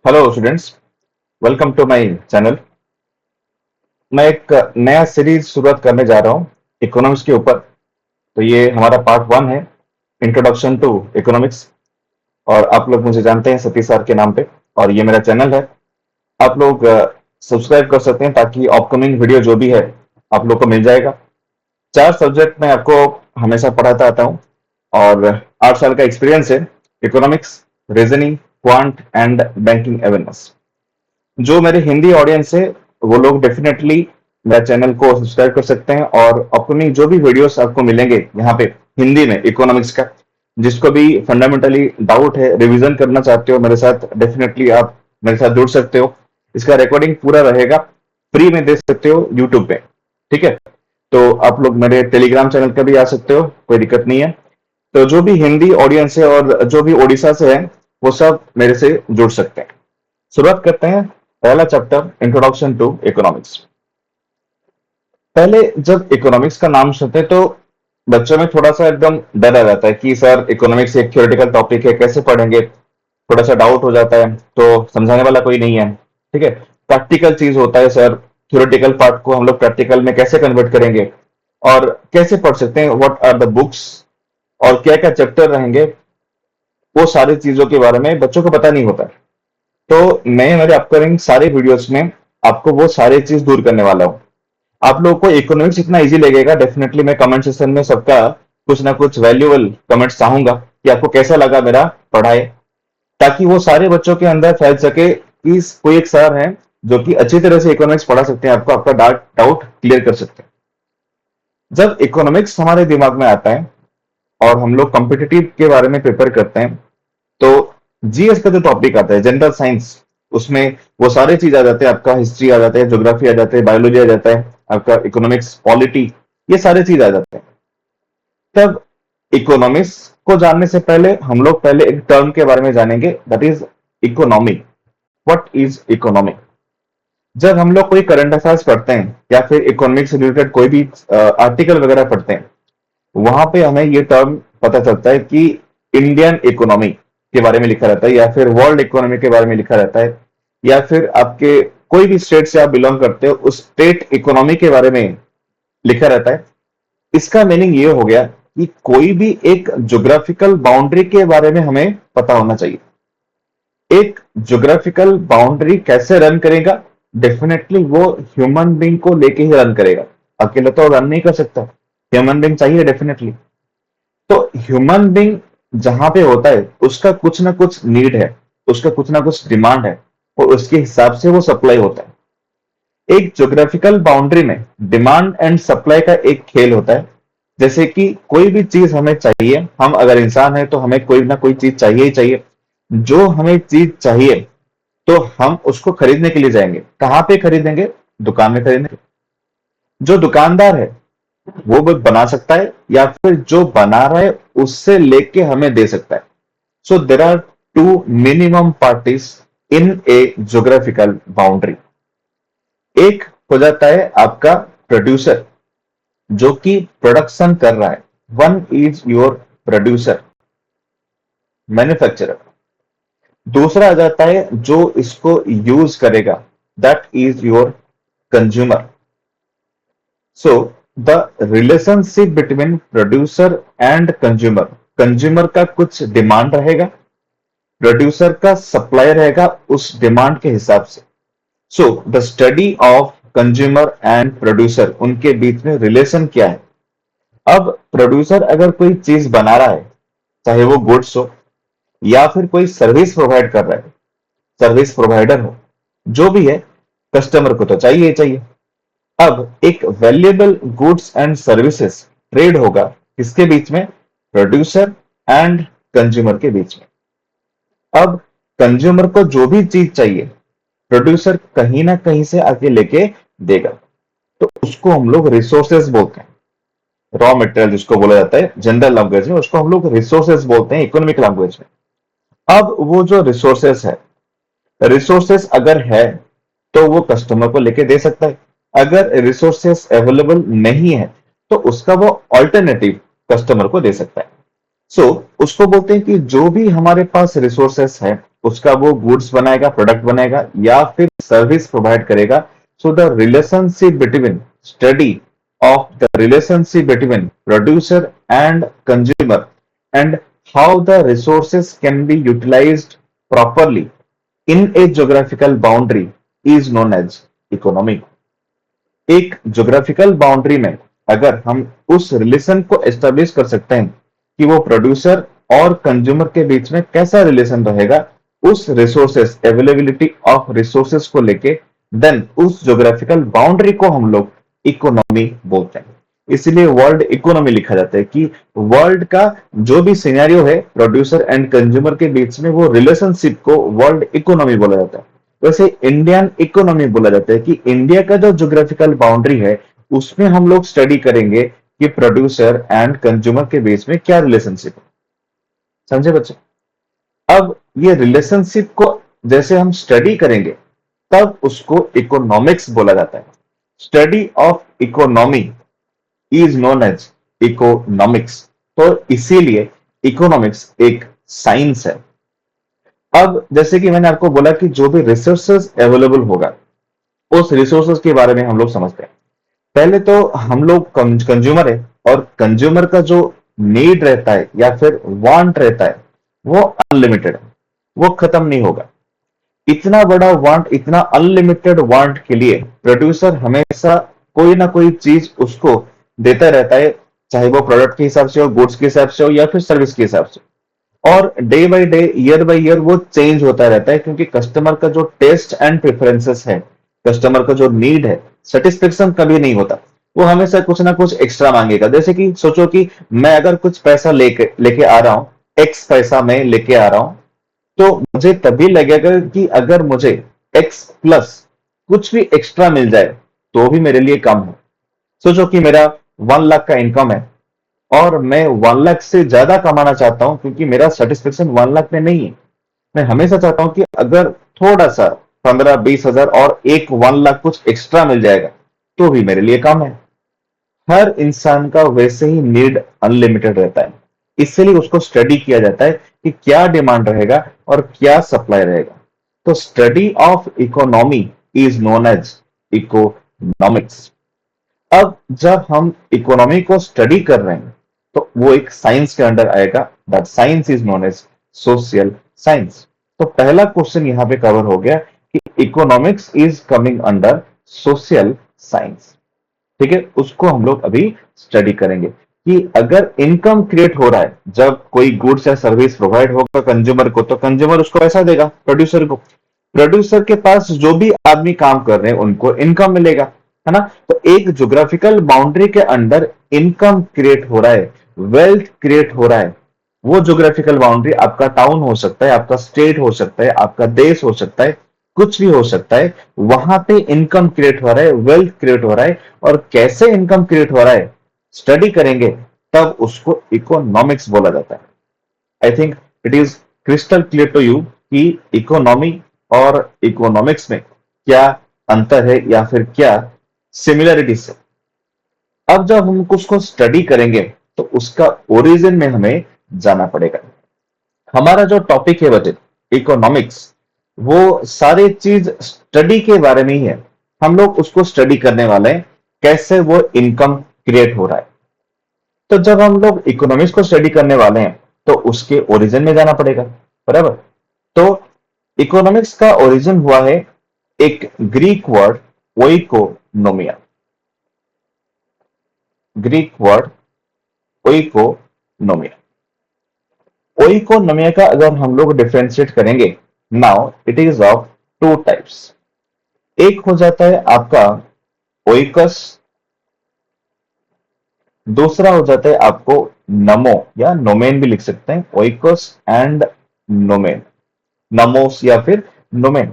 Hello students, welcome to my channel. मैं एक नया सीरीज शुरुआत करने जा रहा हूँ इकोनॉमिक्स के ऊपर। तो ये हमारा पार्ट 1 है, इंट्रोडक्शन टू इकोनॉमिक्स। और आप लोग मुझे जानते हैं सतीश सर के नाम पे, और ये मेरा चैनल है। आप लोग सब्सक्राइब कर सकते हैं ताकि अपकमिंग वीडियो जो भी है आप लोग को मिल जाएगा। 4 सब्जेक्ट मैं आपको हमेशा पढ़ाता आता हूँ, और 8 साल का एक्सपीरियंस है। Economics, reasoning, quant and banking awareness. जो मेरे हिंदी ऑडियंस है वो लोग डेफिनेटली मेरे चैनल को सब्सक्राइब कर सकते हैं, और अपनी जो भी वीडियोस आपको मिलेंगे यहाँ पे हिंदी में इकोनॉमिक्स का, जिसको भी फंडामेंटली डाउट है, रिवीजन करना चाहते हो मेरे साथ, डेफिनेटली आप मेरे साथ जुड़ सकते हो। इसका रिकॉर्डिंग पूरा रहेगा, फ्री में दे सकते हो यूट्यूब पे। ठीक है, तो आप लोग मेरे टेलीग्राम चैनल पे भी आ सकते हो, कोई दिक्कत नहीं है। तो जो भी हिंदी ऑडियंस है और जो भी उड़ीसा से है वो सब मेरे से जुड़ सकते हैं। शुरुआत करते हैं। पहला चैप्टर, इंट्रोडक्शन टू इकोनॉमिक्स। पहले जब इकोनॉमिक्स का नाम सुनते हैं तो बच्चों में थोड़ा सा एकदम डर आ जाता है कि सर इकोनॉमिक्स एक थ्योरेटिकल टॉपिक है, कैसे पढ़ेंगे। थोड़ा सा डाउट हो जाता है, तो समझाने वाला कोई नहीं है। ठीक है, प्रैक्टिकल चीज होता है सर, थ्योरेटिकल पार्ट को हम लोग प्रैक्टिकल में कैसे कन्वर्ट करेंगे और कैसे पढ़ सकते हैं, व्हाट आर द बुक्स और क्या क्या चैप्टर रहेंगे, वो सारी चीजों के बारे में बच्चों को पता नहीं होता। तो मैं मेरे अपकमिंग सारे वीडियोस में आपको वो सारी चीज दूर करने वाला हूँ। आप लोगों को इकोनॉमिक्स इतना इजी लगेगा, डेफिनेटली मैं कमेंट सेक्शन में सबका कुछ ना कुछ वैल्यूएबल कमेंट्स चाहूंगा कि आपको कैसा लगा मेरा पढ़ाई, ताकि वो सारे बच्चों के अंदर फैल सके कि कोई एक सर है जो कि अच्छी तरह से इकोनॉमिक्स पढ़ा सकते हैं, आपको आपका डाउट क्लियर कर सकते हैं। जब इकोनॉमिक्स हमारे दिमाग में आता है और हम लोग कॉम्पिटिटिव के बारे में प्रिपेयर करते हैं, तो जीएस का जो टॉपिक आता है, जनरल साइंस, उसमें वो सारे चीज आ जाते हैं। आपका हिस्ट्री आ जाता है, ज्योग्राफी आ जाता है, बायोलॉजी आ जाता है, आपका इकोनॉमिक्स, पॉलिटी, ये सारे चीज आ जाते हैं। तब इकोनॉमिक्स को जानने से पहले हम लोग पहले एक टर्म के बारे में जानेंगे, that is economy. What is economy? जब हम लोग कोई करंट अफेयर्स पढ़ते हैं या फिर इकोनॉमिक्स से रिलेटेड कोई भी आर्टिकल वगैरह पढ़ते हैं, वहां पे हमें ये टर्म पता चलता है कि इंडियन इकोनॉमी के बारे में लिखा रहता है, या फिर वर्ल्ड इकोनॉमी के बारे में लिखा रहता है, या फिर आपके कोई भी स्टेट से आप बिलोंग करते हो उस स्टेट इकोनॉमी के बारे में लिखा रहता है। इसका मीनिंग ये हो गया कि कोई भी एक ज्योग्राफिकल बाउंड्री के बारे में हमें पता होना चाहिए। एक ज्योग्राफिकल बाउंड्री कैसे रन करेगा? डेफिनेटली वो ह्यूमन बींग को लेके ही रन करेगा, अकेले तो रन नहीं कर सकता। ह्यूमन बींग चाहिए डेफिनेटली। तो ह्यूमन बींग जहां पे होता है उसका कुछ ना कुछ नीड है, उसका कुछ ना कुछ डिमांड है, और उसके हिसाब से वो सप्लाई होता है। एक ज्योग्राफिकल बाउंड्री में डिमांड एंड सप्लाई का एक खेल होता है। जैसे कि कोई भी चीज हमें चाहिए, हम अगर इंसान है तो हमें कोई ना कोई चीज चाहिए ही चाहिए। जो हमें चीज चाहिए तो हम उसको खरीदने के लिए जाएंगे। कहां पे खरीदेंगे? दुकान में खरीदेंगे। जो दुकानदार है वो बना सकता है, या फिर जो बना रहा है उससे लेके हमें दे सकता है। So there are two minimum parties in a geographical boundary. एक हो जाता है आपका प्रोड्यूसर, जो कि प्रोडक्शन कर रहा है। One is your producer, manufacturer. दूसरा आ जाता है जो इसको यूज करेगा, that is your consumer. So the relationship between producer and consumer, consumer का कुछ डिमांड रहेगा, प्रोड्यूसर का सप्लाई रहेगा उस डिमांड के हिसाब से। So the study of consumer and producer, उनके बीच में रिलेशन क्या है। अब प्रोड्यूसर अगर कोई चीज बना रहा है, चाहे वो गुड्स हो या फिर कोई सर्विस प्रोवाइड कर रहा है, सर्विस प्रोवाइडर हो, जो भी है, कस्टमर को तो चाहिए ही चाहिए। अब एक valuable goods and services trade होगा किसके बीच में? प्रोड्यूसर एंड कंज्यूमर के बीच में। अब कंज्यूमर को जो भी चीज चाहिए प्रोड्यूसर कहीं ना कहीं से आके लेके देगा, तो उसको हम लोग रिसोर्सेज बोलते हैं। रॉ मटेरियल जिसको बोला जाता है जनरल लैंग्वेज में, उसको हम लोग रिसोर्सेज बोलते हैं इकोनॉमिक लैंग्वेज में। अब वो जो रिसोर्सेस है, रिसोर्सेस अगर है तो वो कस्टमर को लेके दे सकता है। अगर रिसोर्सेस अवेलेबल नहीं है तो उसका वो ऑल्टरनेटिव कस्टमर को दे सकता है। सो उसको बोलते हैं कि जो भी हमारे पास रिसोर्सेस है उसका वो गुड्स बनाएगा, प्रोडक्ट बनाएगा या फिर सर्विस प्रोवाइड करेगा. So the relationship between study of the relationship between producer and consumer and how the resources can be utilized properly in a geographical boundary is known as economic. एक geographical boundary में अगर हम उस relation को establish कर सकते हैं कि वो प्रोड्यूसर और कंज्यूमर के बीच में कैसा रिलेशन रहेगा उस रिसोर्सेस अवेलेबिलिटी ऑफ रिसोर्सेस को लेके, देन उस ज्योग्राफिकल बाउंड्री को हम लोग इकोनॉमी बोलते हैं. इसीलिए वर्ल्ड इकोनॉमी लिखा जाता है कि वर्ल्ड का जो भी सिनेरियो है प्रोड्यूसर एंड कंज्यूमर के बीच में, वो रिलेशनशिप को वर्ल्ड इकोनॉमी बोला जाता है. वैसे इंडियन इकोनॉमी बोला जाता है कि इंडिया का जो ज्योग्राफिकल बाउंड्री है उसमें हम लोग स्टडी करेंगे कि प्रोड्यूसर एंड कंज्यूमर के बीच में क्या रिलेशनशिप है. समझे बच्चे? अब ये रिलेशनशिप को जैसे हम स्टडी करेंगे तब उसको इकोनॉमिक्स बोला जाता है. Study of economy is known as economics. तो इसीलिए इकोनॉमिक्स एक साइंस है. अब जैसे कि मैंने आपको बोला कि जो भी रिसोर्सेज अवेलेबल होगा उस रिसोर्सेज के बारे में हम लोग समझते हैं. पहले तो हम लोग कंज्यूमर है और कंज्यूमर का जो नीड रहता है या फिर वांट रहता है वो अनलिमिटेड है, वो खत्म नहीं होगा. इतना बड़ा वांट, इतना अनलिमिटेड वांट के लिए प्रोड्यूसर हमेशा कोई ना कोई चीज उसको देता रहता है, चाहे वो प्रोडक्ट के हिसाब से हो, गुड्स के हिसाब से हो या फिर सर्विस के हिसाब से. और day by day, year by year वो चेंज होता रहता है क्योंकि कस्टमर का जो टेस्ट एंड प्रेफरेंसेस है, कस्टमर का जो नीड है, सेटिस्फेक्शन कभी नहीं होता. वो हमेशा कुछ ना कुछ एक्स्ट्रा मांगेगा. जैसे कि सोचो कि मैं अगर कुछ पैसा लेके आ रहा हूं, एक्स पैसा मैं लेके आ रहा हूं, तो मुझे तभी लगेगा कि अगर मुझे एक्स प्लस कुछ भी एक्स्ट्रा मिल जाए तो भी मेरे लिए कम है. सोचो कि मेरा 1 लाख का इनकम है और मैं 1 लाख से ज्यादा कमाना चाहता हूं क्योंकि मेरा सेटिस्फेक्शन 1 लाख में नहीं है. मैं हमेशा चाहता हूं कि अगर थोड़ा सा 15-20 हजार और एक 1 लाख कुछ एक्स्ट्रा मिल जाएगा तो भी मेरे लिए कम है. हर इंसान का वैसे ही नीड अनलिमिटेड रहता है. इसलिए उसको स्टडी किया जाता है कि क्या डिमांड रहेगा और क्या सप्लाई रहेगा. तो study of economy is known as economics. अब जब हम इकोनॉमी को स्टडी कर रहे हैं तो वो एक साइंस के अंडर आएगा. That science is known as social science. तो पहला क्वेश्चन यहां पे कवर हो गया कि economics is coming under social science. ठीक है, उसको हम लोग अभी स्टडी करेंगे कि अगर इनकम क्रिएट हो रहा है, जब कोई गुड्स या सर्विस प्रोवाइड होगा कंज्यूमर को, तो कंज्यूमर उसको पैसा देगा प्रोड्यूसर को. प्रोड्यूसर के पास जो भी आदमी काम कर रहे हैं उनको इनकम मिलेगा, है ना. तो एक ज्योग्राफिकल बाउंड्री के अंदर इनकम क्रिएट हो रहा है, वेल्थ क्रिएट हो रहा है. वो ज्योग्राफिकल बाउंड्री आपका टाउन हो सकता है, आपका स्टेट हो सकता है, आपका देश हो सकता है, कुछ भी हो सकता है. वहां पे इनकम क्रिएट हो रहा है, वेल्थ क्रिएट हो रहा है. और कैसे इनकम क्रिएट हो रहा है स्टडी करेंगे तब उसको इकोनॉमिक्स बोला जाता है. I think it is crystal clear to you कि इकोनॉमी और इकोनॉमिक्स में क्या अंतर है या फिर क्या सिमिलरिटीज है. अब जब हम उसको स्टडी करेंगे तो उसका ओरिजिन में हमें जाना पड़ेगा. हमारा जो टॉपिक है बच्चे इकोनॉमिक्स, वो सारी चीज स्टडी के बारे में ही है. हम लोग उसको स्टडी करने वाले हैं कैसे वो इनकम क्रिएट हो रहा है. तो जब हम लोग इकोनॉमिक्स को स्टडी करने वाले हैं तो उसके ओरिजिन में जाना पड़ेगा, बराबर. तो इकोनॉमिक्स का ओरिजिन हुआ है एक Greek word oikonomia. Greek word oikonomia. Oikonomia का अगर हम लोग डिफरेंशिएट करेंगे, now it is of two types. एक हो जाता है आपका ओइकस, दूसरा हो जाता है आपको नमो या नोमेन भी लिख सकते हैं. ओइकस एंड नोमेन, नमोस या फिर नोमेन.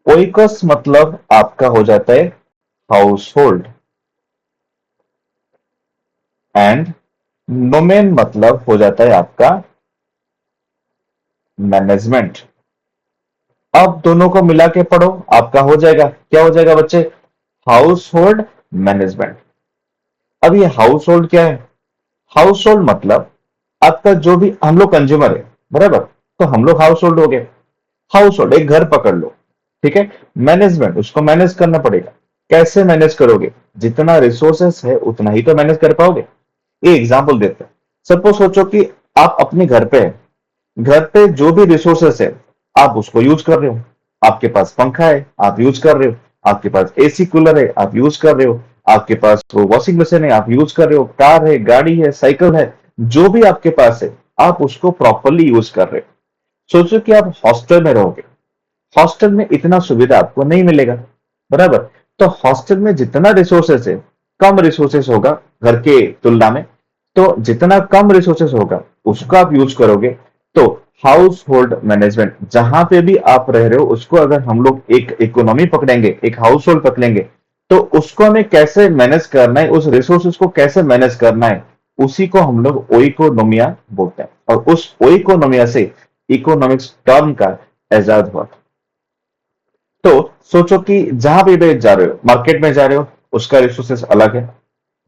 ओइकस मतलब आपका हो जाता है हाउस होल्ड एंड नोमेन मतलब हो जाता है आपका मैनेजमेंट. अब दोनों को मिला के पढ़ो, आपका हो जाएगा, क्या हो जाएगा बच्चे, हाउस होल्ड मैनेजमेंट. अब ये हाउस होल्ड क्या है? हाउस होल्ड मतलब आपका जो भी, हम लोग कंज्यूमर है, बराबर, तो हम लोग हाउस होल्ड हो गए. हाउस होल्ड, एक घर पकड़ लो, ठीक है। मैनेजमेंट, उसको मैनेज करना पड़ेगा। कैसे मैनेज करोगे? जितना रिसोर्सेस है उतना ही तो मैनेज कर पाओगे। ये एग्जांपल देते हैं। सपोज सोचो कि आप अपने घर पे हैं, घर पे जो भी रिसोर्सेस है आप उसको यूज कर रहे हो। आपके पास पंखा है, आप यूज कर रहे हो। आपके पास एसी कूलर है, आप यूज कर रहे हो। आपके पास वो वॉशिंग मशीन है, आप यूज कर रहे हो। कार है, गाड़ी है, साइकिल है, जो भी आपके पास है आप उसको प्रॉपरली यूज कर रहे हो। सोचो कि आप हॉस्टल में रहोगे, हॉस्टल में इतना सुविधा आपको नहीं मिलेगा, बराबर। तो हॉस्टल में जितना रिसोर्सेस है, कम रिसोर्सेस होगा घर के तुलना में। तो जितना कम रिसोर्सेस होगा उसका आप यूज करोगे। तो हाउस होल्ड मैनेजमेंट, जहां पे भी आप रह रहे हो उसको अगर हम लोग एक इकोनॉमी पकड़ेंगे, एक हाउस होल्ड पकड़ेंगे, तो उसको हमें कैसे मैनेज करना है, उस रिसोर्सेस को कैसे मैनेज करना है, उसी को हम लोग ओइकोनोमिया बोलते हैं। और उस ओइकोनोमिया से इकोनॉमिक्स टर्म का इजाद हुआ। तो सोचो कि जहां भी जा रहे हो, मार्केट में जा रहे हो, उसका रिसोर्सेस अलग है।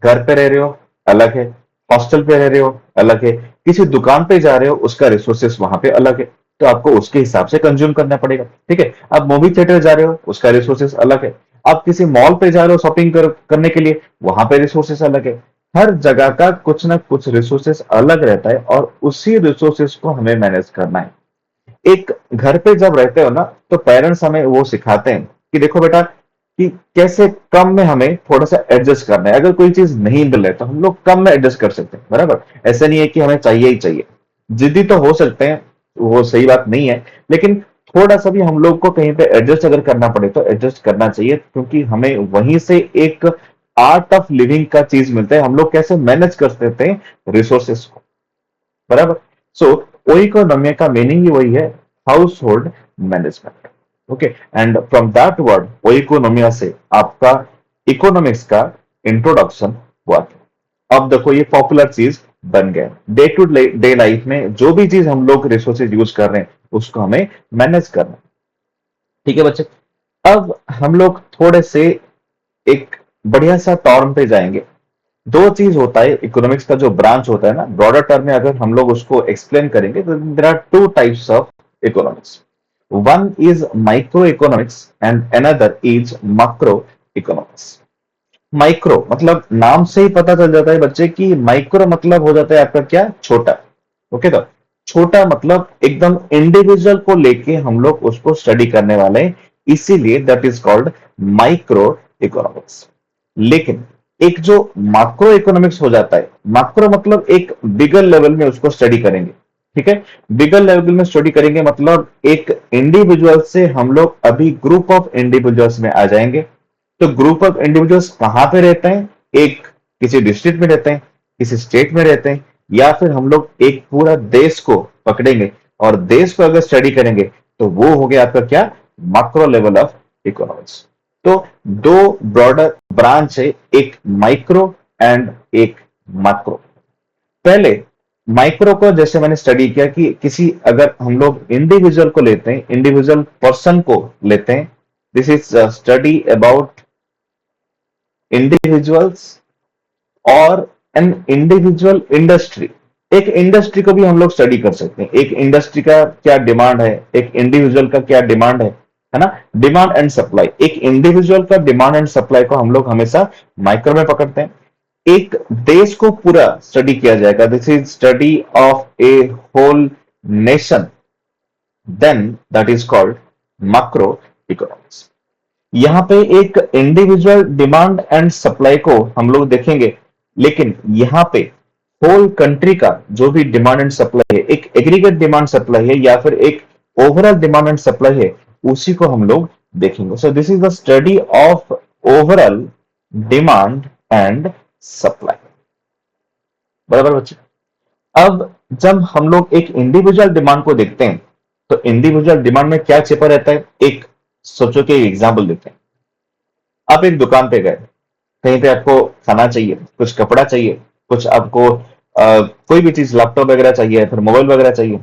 घर पे रह रहे हो, अलग है। हॉस्टल पे रह रहे हो, अलग है। किसी दुकान पे जा रहे हो, उसका रिसोर्सेस वहां पे अलग है। तो आपको उसके हिसाब से कंज्यूम करना पड़ेगा, ठीक है। आप मूवी थिएटर जा रहे हो, उसका रिसोर्सेस अलग है। आप किसी मॉल पे जा रहे हो शॉपिंग करने के लिए, वहां पे रिसोर्सेस अलग है। हर जगह का कुछ ना कुछ रिसोर्सेस अलग रहता है और उसी रिसोर्सेस को हमें मैनेज करना है। एक घर पे जब रहते हो ना, तो पेरेंट्स हमें वो सिखाते हैं कि देखो बेटा, कि कैसे कम में हमें थोड़ा सा एडजस्ट करना है। अगर कोई चीज नहीं मिल रहा है तो हम लोग कम में एडजस्ट कर सकते हैं, बराबर। ऐसा नहीं है कि हमें चाहिए ही चाहिए। जिद्दी तो हो सकते हैं, वो सही बात नहीं है, लेकिन थोड़ा सा भी हम लोग को कहीं पे एडजस्ट अगर करना पड़े तो एडजस्ट करना चाहिए, क्योंकि हमें वहीं से एक आर्ट ऑफ लिविंग का चीज मिलता है। हम लोग कैसे मैनेज कर सकते हैं रिसोर्सेस को, बराबर। सो ओइकोनॉमी का मीनिंग ही वही है, household management. Okay, and from that word oikonomia से आपका इकोनॉमिक्स का इंट्रोडक्शन हुआ था। अब देखो ये पॉपुलर चीज बन गया। डे टू डे लाइफ में जो भी चीज हम लोग रिसोर्सेज यूज कर रहे हैं उसको हमें मैनेज करना है। ठीक है बच्चे, अब हम लोग थोड़े से एक बढ़िया सा टर्म पे जाएंगे। दो चीज होता है इकोनॉमिक्स का, जो ब्रांच होता है ना, ब्रॉडर टर्म में अगर हम लोग उसको एक्सप्लेन करेंगे तो there are two types of economics. One is micro economics and another is macro economics. Micro मतलब नाम से ही पता चल जाता है बच्चे कि माइक्रो मतलब हो जाता है आपका क्या, छोटा। ओके, तो छोटा मतलब एकदम इंडिविजुअल को लेके हम लोग उसको स्टडी करने वाले हैं, इसीलिए that is called micro economics. लेकिन एक जो मैक्रो इकोनॉमिक्स हो जाता है, मैक्रो मतलब एक बिगर लेवल में उसको स्टडी करेंगे, ठीक है। बिगर लेवल में स्टडी करेंगे मतलब एक इंडिविजुअल से हम लोग अभी ग्रुप ऑफ इंडिविजुअल्स में आ जाएंगे। तो ग्रुप ऑफ इंडिविजुअल्स कहां पे रहते हैं? एक किसी डिस्ट्रिक्ट में रहते हैं, किसी स्टेट में रहते हैं, या फिर हम लोग एक पूरा देश को पकड़ेंगे और देश को अगर स्टडी करेंगे तो वो हो गया आपका क्या, मैक्रो लेवल ऑफ इकोनॉमिक्स। तो दो ब्रॉडर ब्रांच है, एक माइक्रो एंड एक मैक्रो। पहले माइक्रो को जैसे मैंने स्टडी किया कि किसी अगर हम लोग इंडिविजुअल को लेते हैं, इंडिविजुअल पर्सन को लेते हैं, this is study about individuals और एन इंडिविजुअल इंडस्ट्री। एक इंडस्ट्री को भी हम लोग स्टडी कर सकते हैं, एक इंडस्ट्री का क्या डिमांड है, एक इंडिविजुअल का क्या डिमांड है ना। डिमांड एंड सप्लाई, एक इंडिविजुअल का डिमांड एंड सप्लाई को हम लोग हमेशा माइक्रो में पकड़ते हैं। एक देश को पूरा स्टडी किया जाएगा, this is study of a whole nation, then that is called macro economics. यहां पे एक इंडिविजुअल डिमांड एंड सप्लाई को हम लोग देखेंगे, लेकिन यहां पे होल कंट्री का जो भी डिमांड एंड सप्लाई है, एक एग्रीगेट डिमांड सप्लाई है या फिर एक ओवरऑल डिमांड एंड सप्लाई है, उसी को हम लोग देखेंगे। So this is the study of overall demand and supply, बराबर बच्चे। अब जब हम लोग एक इंडिविजुअल डिमांड को देखते हैं तो इंडिविजुअल डिमांड में क्या छिपा रहता है, एक सोचो कि एग्जाम्पल देते हैं। आप एक दुकान पे गए, कहीं पे आपको खाना चाहिए, कुछ कपड़ा चाहिए, कुछ आपको कोई भी चीज लैपटॉप वगैरह चाहिए, फिर मोबाइल वगैरह चाहिए।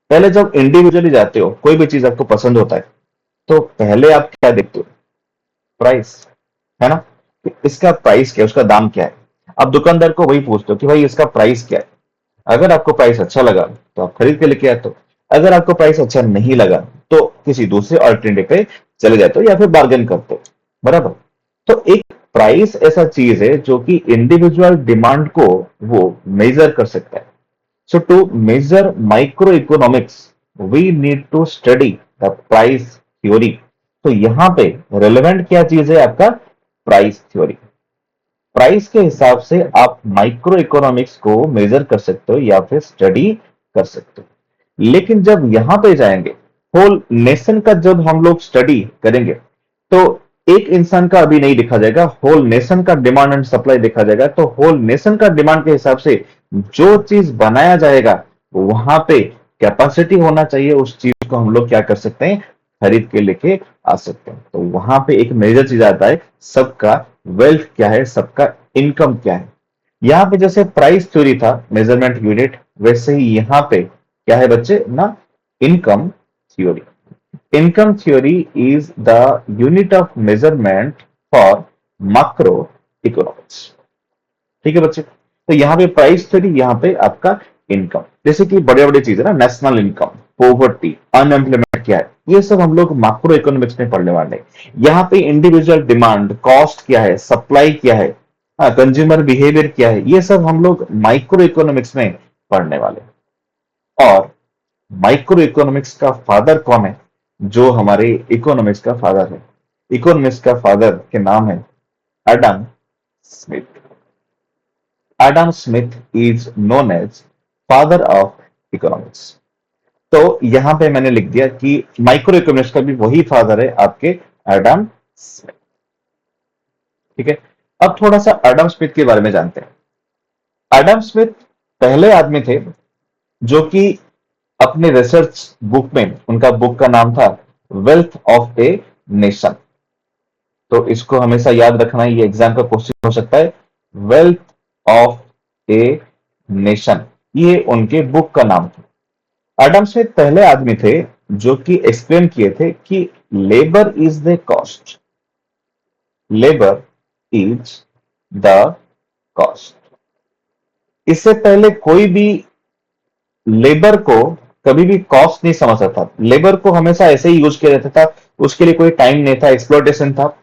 पहले जब इंडिविजुअली जाते हो, कोई भी चीज आपको पसंद होता है, तो पहले आप क्या देखते हो, प्राइस, है ना। कि इसका प्राइस क्या है, उसका दाम क्या है। आप दुकानदार को वही पूछते हो कि भाई इसका प्राइस क्या है। अगर आपको प्राइस अच्छा लगा तो आप खरीद के लेके आते हो, अगर आपको प्राइस अच्छा नहीं लगा तो किसी दूसरे अल्टरनेटिव पे चले जाते हो या फिर बार्गेन करते हो, बराबर। तो एक प्राइस ऐसा चीज है जो कि इंडिविजुअल डिमांड को वो मेजर कर सकता है। So to measure microeconomics, we need to study the price theory. तो यहां पे रेलेवेंट क्या चीज है आपका प्राइस थ्योरी। प्राइस के हिसाब से आप माइक्रो इकोनॉमिक्स को मेजर कर सकते हो या फिर स्टडी कर सकते हो। लेकिन जब यहां पे जाएंगे, होल नेशन का जब हम लोग स्टडी करेंगे, तो एक इंसान का अभी नहीं देखा जाएगा, होल नेशन का डिमांड एंड सप्लाई देखा जाएगा। तो होल नेशन का डिमांड के हिसाब से जो चीज बनाया जाएगा वहां पे कैपेसिटी होना चाहिए, उस चीज को हम लोग क्या कर सकते हैं, खरीद के लेके आ सकते हैं। तो वहां पे एक मेजर चीज आता है, सबका वेल्थ क्या है, सबका इनकम क्या है। यहाँ पे जैसे प्राइस थ्योरी था मेजरमेंट यूनिट, वैसे ही यहाँ पे क्या है बच्चे ना, income theory. Income theory is the unit of measurement for macro economics. ठीक है बच्चे। तो यहाँ पे प्राइस थ्योरी, यहाँ पे आपका इनकम। जैसे कि बड़े बड़े चीज है ना, नेशनल इनकम, पॉवर्टी, अनएम्प्लॉयमेंट क्या है, ये सब हम लोग मैक्रो इकोनॉमिक्स में पढ़ने वाले हैं। यहाँ पे इंडिविजुअल डिमांड, कॉस्ट क्या है, सप्लाई क्या है, कंज्यूमर बिहेवियर क्या है, ये सब हम लोग माइक्रो इकोनॉमिक्स में पढ़ने वाले हैं। और माइक्रो इकोनॉमिक्स का फादर कौन है, जो हमारे इकोनॉमिक्स का फादर है, इकोनॉमिक्स का फादर के नाम है Adam Smith. Adam Smith is known as father of economics. तो यहां पे मैंने लिख दिया कि माइक्रो इकोनॉमिक्स का भी वही फादर है आपके, एडम स्मिथ। ठीक है। अब थोड़ा सा एडम स्मिथ के बारे में जानते हैं। एडम स्मिथ पहले आदमी थे जो कि अपने रिसर्च बुक में, उनका बुक का नाम था वेल्थ ऑफ ए नेशन। तो इसको हमेशा याद रखना, ये एग्जाम का क्वेश्चन हो सकता है। वेल्थ ऑफ ए नेशन, ये उनके बुक का नाम था। एडम स्मिथ पहले आदमी थे जो कि एक्सप्लेन किए थे कि labour is the cost, labour is the cost. इससे पहले कोई भी लेबर को कभी भी कॉस्ट नहीं समझ सकता। लेबर को हमेशा ऐसे ही यूज किया जाता था, उसके लिए कोई टाइम नहीं था, एक्सप्लॉयटेशन था।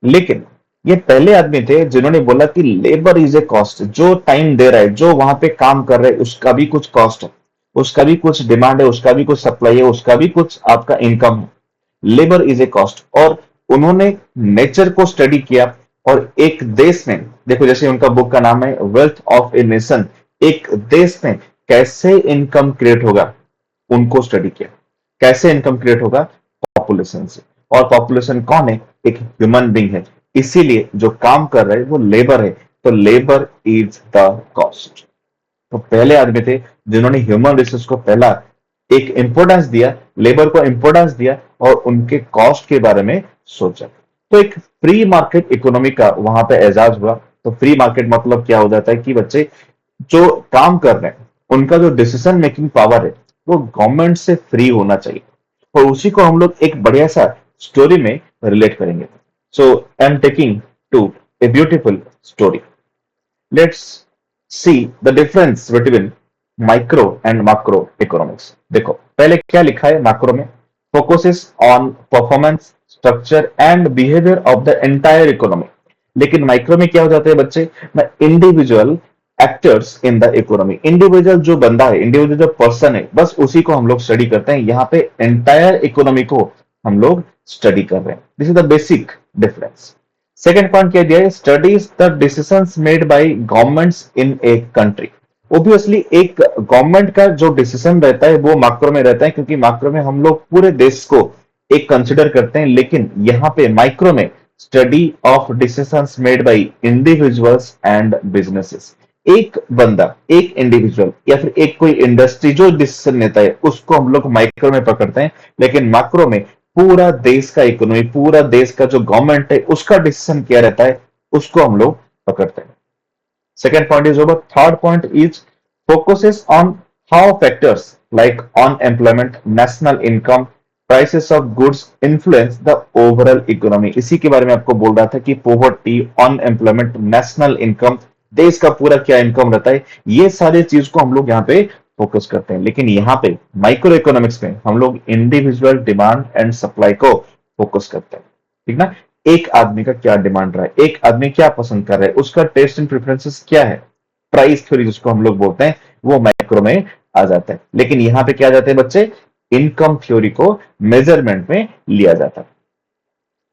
लेकिन ये पहले आदमी थे जिन्होंने बोला कि लेबर इज ए कॉस्ट, जो टाइम दे रहा है, जो वहां पे काम कर रहा है, उसका भी कुछ कॉस्ट है, उसका भी कुछ डिमांड है, उसका भी कुछ सप्लाई है, उसका भी कुछ आपका इनकम है। Labour is a cost. और उन्होंने नेचर को स्टडी किया, और एक देश में देखो, जैसे उनका बुक का नाम है वेल्थ ऑफ ए नेशन, एक देश में कैसे इनकम क्रिएट होगा उनको स्टडी किया। कैसे इनकम क्रिएट होगा, पॉपुलेशन से। और पॉपुलेशन कौन है, एक ह्यूमन बीइंग है। इसीलिए जो काम कर रहा है वो लेबर है। तो लेबर इज द कॉस्ट। तो पहले आदमी थे जिन्होंने ह्यूमन रिसोर्स को पहला एक इंपोर्टेंस दिया, लेबर को इंपोर्टेंस दिया, और उनके कॉस्ट के बारे में सोचा। तो एक फ्री मार्केट इकोनॉमी का वहां पे एजाज हुआ। तो फ्री मार्केट मतलब क्या हो जाता है कि बच्चे जो काम कर रहे हैं उनका जो डिसीजन मेकिंग पावर है वो गवर्नमेंट से फ्री होना चाहिए। और उसी को हम लोग एक बढ़िया सा स्टोरी में रिलेट करेंगे। So I am taking to a beautiful story. Let's see the difference between micro and macro economics. देखो पहले क्या लिखा है मैक्रो में, focuses on performance, structure and behaviour of the entire economy. लेकिन माइक्रो में क्या हो जाता है बच्चे, individual actors in the economy. Individual जो बंदा है, इंडिविजुअल जो पर्सन है, बस उसी को हम लोग स्टडी करते हैं। यहाँ पे एंटायर इकोनॉमी को हम लोग स्टडी कर रहे हैं। This is the basic difference. Second point क्या दिया है, studies the decisions made by governments in a country. Obviously एक गवर्नमेंट का जो डिसीजन रहता है वो मैक्रो में रहता है, क्योंकि मैक्रो में हम लोग पूरे देश को एक कंसिडर करते हैं। लेकिन यहाँ पे माइक्रो में study of decisions made by individuals and businesses. एक बंदा, एक इंडिविजुअल या फिर एक कोई इंडस्ट्री जो डिसीजन लेता है उसको हम लोग माइक्रो में पकड़ते हैं। लेकिन मैक्रो में पूरा देश का इकोनॉमी, पूरा देश का जो गवर्नमेंट है उसका डिसीजन क्या रहता है उसको हम लोग पकड़ते हैं। Second point is over. Third point is focuses on how factors like unemployment, national income, prices of goods influence the overall economy. इसी के बारे में आपको बोल रहा था कि poverty, unemployment, national income, देश का पूरा क्या इनकम रहता है, ये सारे चीज को हम लोग यहाँ पे फोकस करते हैं, लेकिन यहाँ पे माइक्रो इकोनॉमिक्स में हम लोग इंडिविजुअल डिमांड एंड सप्लाई को फोकस करते हैं। ठीक ना, एक आदमी का क्या डिमांड रहा है, एक आदमी क्या पसंद कर रहा है, उसका टेस्ट एंड प्रेफरेंसेस क्या है, प्राइस थ्योरी जिसको हम लोग बोलते हैं, वो माइक्रो में आ जाता है। लेकिन यहाँ पे क्या जाते हैं बच्चे, इनकम थ्योरी को मेजरमेंट में लिया जाता है।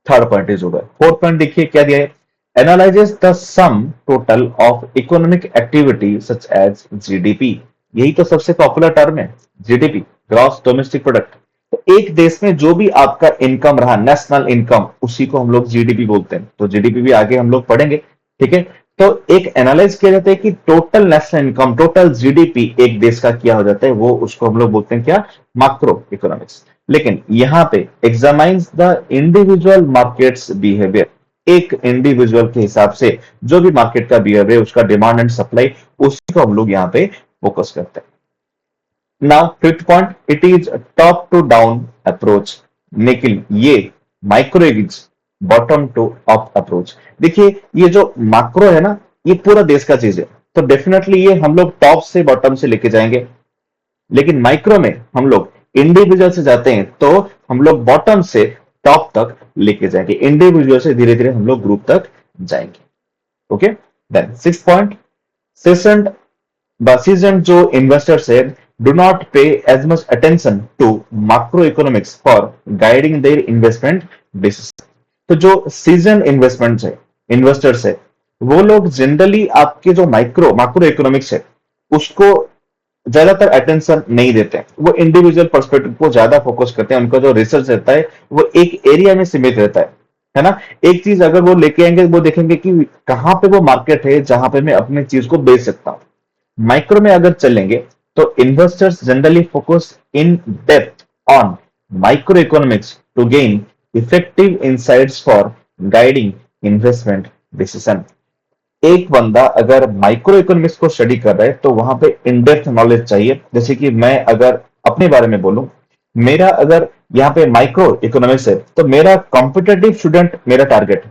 Third point is over. Fourth point देखिए क्या दिया है, analyses the sum total of economic activity such as GDP. यही तो सबसे पॉपुलर टर्म है, जीडीपी, ग्रॉस डोमेस्टिक प्रोडक्ट। तो एक देश में जो भी आपका इनकम रहा, नेशनल इनकम, उसी को हम लोग जीडीपी बोलते हैं। तो जीडीपी भी आगे हम लोग पढ़ेंगे, ठीक है। तो एक एनालाइज किया जाता है कि total national income, total GDP एक देश का क्या हो जाता है, वो उसको हम लोग बोलते हैं क्या, मैक्रो इकोनॉमिक्स। लेकिन यहां पे एग्जामाइंस द इंडिविजुअल मार्केट्स बिहेवियर, एक इंडिविजुअल के हिसाब से जो भी मार्केट का बिहेवियर, उसका डिमांड एंड सप्लाई, उसी को हम लोग यहाँ पे फोकस करते हैं। Now fifth point, it is top to down approach. लेकिन ये micro is bottom to up approach. देखिए ये जो मैक्रो है ना, ये पूरा देश का चीज है, तो डेफिनेटली ये हम लोग टॉप से बॉटम से लेके जाएंगे। लेकिन माइक्रो में हम लोग इंडिविजुअल से जाते हैं, तो हम लोग बॉटम से टॉप तक लेके जाएंगे, इंडिविजुअल से धीरे धीरे हम लोग ग्रुप तक जाएंगे। Okay, then six point, session seasoned जो इन्वेस्टर्स है do not pay as much attention to macroeconomics for guiding their investment decision। तो जो सीजन इन्वेस्टमेंट्स है, इन्वेस्टर्स है, वो लोग जनरली आपके जो मैक्रो इकोनॉमिक्स है उसको ज्यादातर अटेंशन नहीं देते हैं। वो इंडिविजुअल पर्सपेक्टिव को ज्यादा फोकस करते हैं। उनका जो रिसर्च रहता है वो एक एरिया में सीमित रहता है ना। एक चीज अगर वो लेके आएंगे, वो देखेंगे कि कहां पे वो मार्केट है जहां पे मैं अपनी चीज को बेच सकता हूं। माइक्रो में अगर चलेंगे तो investors generally focus in depth on micro economics to gain effective insights for guiding investment decision. एक बंदा अगर माइक्रो इकोनॉमिक्स को स्टडी कर रहा है तो वहां पे इन डेप्थ नॉलेज चाहिए। जैसे कि मैं अगर अपने बारे में बोलूं, मेरा अगर यहाँ पे माइक्रो इकोनॉमिक्स है तो मेरा कॉम्पिटेटिव स्टूडेंट मेरा टारगेट,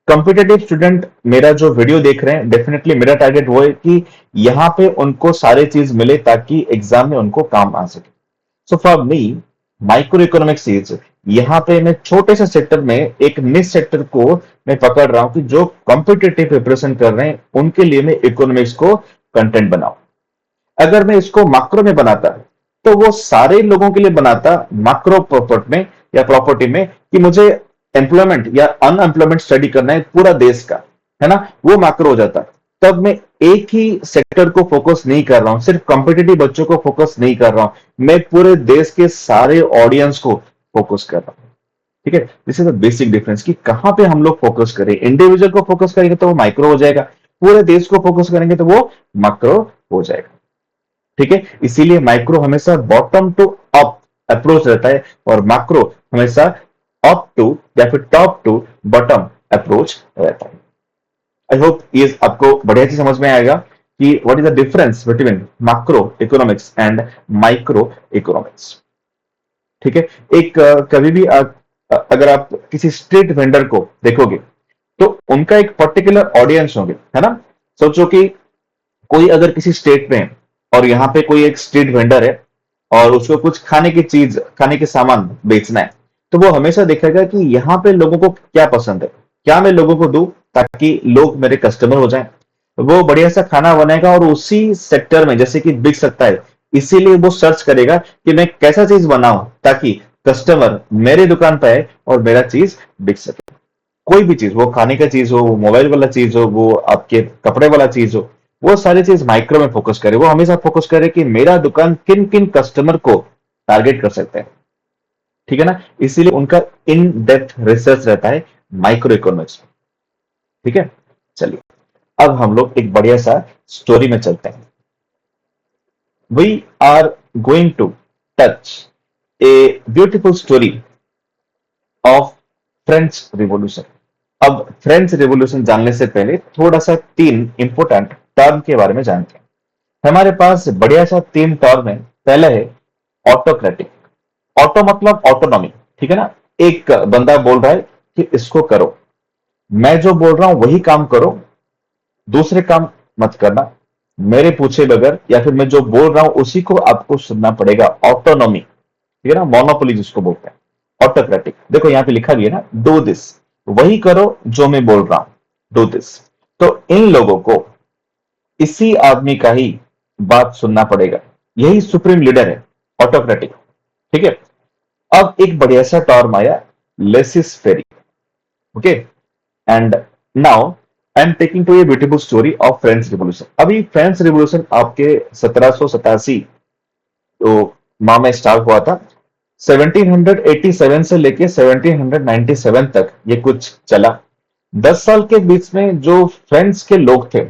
कॉम्पिटेटिव स्टूडेंट मेरा जो वीडियो देख रहे हैं, डेफिनेटली मेरा टारगेट वो है कि यहाँ पे उनको सारे चीज मिले ताकि एग्जाम में उनको काम आ सके। So for me micro economics is, यहाँ पे मैं छोटे से सेक्टर में एक निश सेक्टर को मैं पकड़ रहा हूं कि जो कॉम्पिटेटिव प्रिपरेशन कर रहे हैं उनके लिए मैं इकोनॉमिक्स को कंटेंट बनाऊं। अगर मैं इसको मैक्रो में बनाता तो वो सारे लोगों के लिए बनाता मैक्रो प्रॉपर्टी में या प्रॉपर्टी में, कि मुझे एम्प्लॉयमेंट या अनएम्प्लॉयमेंट स्टडी करना है पूरा देश का, है ना, वो मैक्रो हो जाता। तब मैं एक ही सेक्टर को फोकस नहीं कर रहा हूं, सिर्फ कॉम्पिटिटिव बच्चों को फोकस नहीं कर रहा हूं, मैं पूरे देश के सारे ऑडियंस को फोकस कर रहा हूं। ठीक है, this is the basic difference कि कहां पे हम लोग फोकस करें। इंडिविजुअल को फोकस करेंगे तो वो माइक्रो हो जाएगा, पूरे देश को फोकस करेंगे तो वो मैक्रो हो जाएगा। ठीक है, इसीलिए माइक्रो हमेशा बॉटम टू अप अप्रोच रहता है और मैक्रो हमेशा अप टू या फिर टॉप टू बॉटम अप्रोच रहता है। आई होप ये आपको बढ़िया चीज समझ में आएगा कि what is the difference between macro economics and micro economics. ठीक है, एक कभी भी अगर आप किसी स्ट्रीट वेंडर को देखोगे तो उनका एक पर्टिकुलर ऑडियंस होंगे, है ना। सोचो कि कोई अगर किसी स्टेट में है और यहाँ पे कोई एक स्ट्रीट वेंडर है और उसको कुछ खाने की चीज, खाने के सामान बेचना है, तो वो हमेशा देखेगा कि यहाँ पे लोगों को क्या पसंद है, क्या मैं लोगों को दूं ताकि लोग मेरे कस्टमर हो जाएं। वो बढ़िया सा खाना बनाएगा और उसी सेक्टर में जैसे कि बिक सकता है, इसीलिए वो सर्च करेगा कि मैं कैसा चीज बनाऊं ताकि कस्टमर मेरे दुकान पे आए और मेरा चीज बिक सके। कोई भी चीज, वो खाने का चीज हो, वो मोबाइल वाला चीज हो, वो आपके कपड़े वाला चीज हो, वो सारी चीज माइक्रो में फोकस करे। वो हमेशा फोकस करे कि मेरा दुकान किन किन कस्टमर को टारगेट कर सकते हैं। ठीक है ना, इसीलिए उनका इन डेप्थ रिसर्च रहता है माइक्रो इकोनॉमिक्स में। ठीक है, चलिए अब हम लोग एक बढ़िया सा स्टोरी में चलते हैं। We are going to touch a beautiful story of French revolution. अब फ्रेंच रिवॉल्यूशन जानने से पहले थोड़ा सा तीन इंपोर्टेंट टर्म के बारे में जानते हैं। हमारे पास बढ़िया सा तीन टर्म है। पहला है ऑटोक्रेटिक। ऑटो मतलब ऑटोनॉमी, ठीक है ना। एक बंदा बोल रहा है कि इसको करो, मैं जो बोल रहा हूं वही काम करो, दूसरे काम मत करना। मेरे पूछे बगैर या फिर मैं जो बोल रहा हूं उसी को आपको सुनना पड़ेगा। ऑटोनॉमी, ठीक है ना, मोनोपोली जिसको बोलते हैं, ऑटोक्रेटिक। देखो यहाँ पे लिखा भी है ना, डू दिस, वही करो जो मैं बोल रहा हूं, डू दिस। तो इन लोगों को इसी आदमी का ही बात सुनना पड़ेगा। यही सुप्रीम लीडर है, ऑटोक्रेटिक। ठीक है। अब एक बढ़िया सा टर्म आया, laissez faire. Okay. And now I am taking to a beautiful story of French revolution. अभी फ्रेंच रिवॉल्यूशन आपके 1787 तो माह में स्टार्ट हुआ था। 1787 से लेके 1797 तक ये कुछ चला। 10 साल के बीच में जो फ्रेंच के लोग थे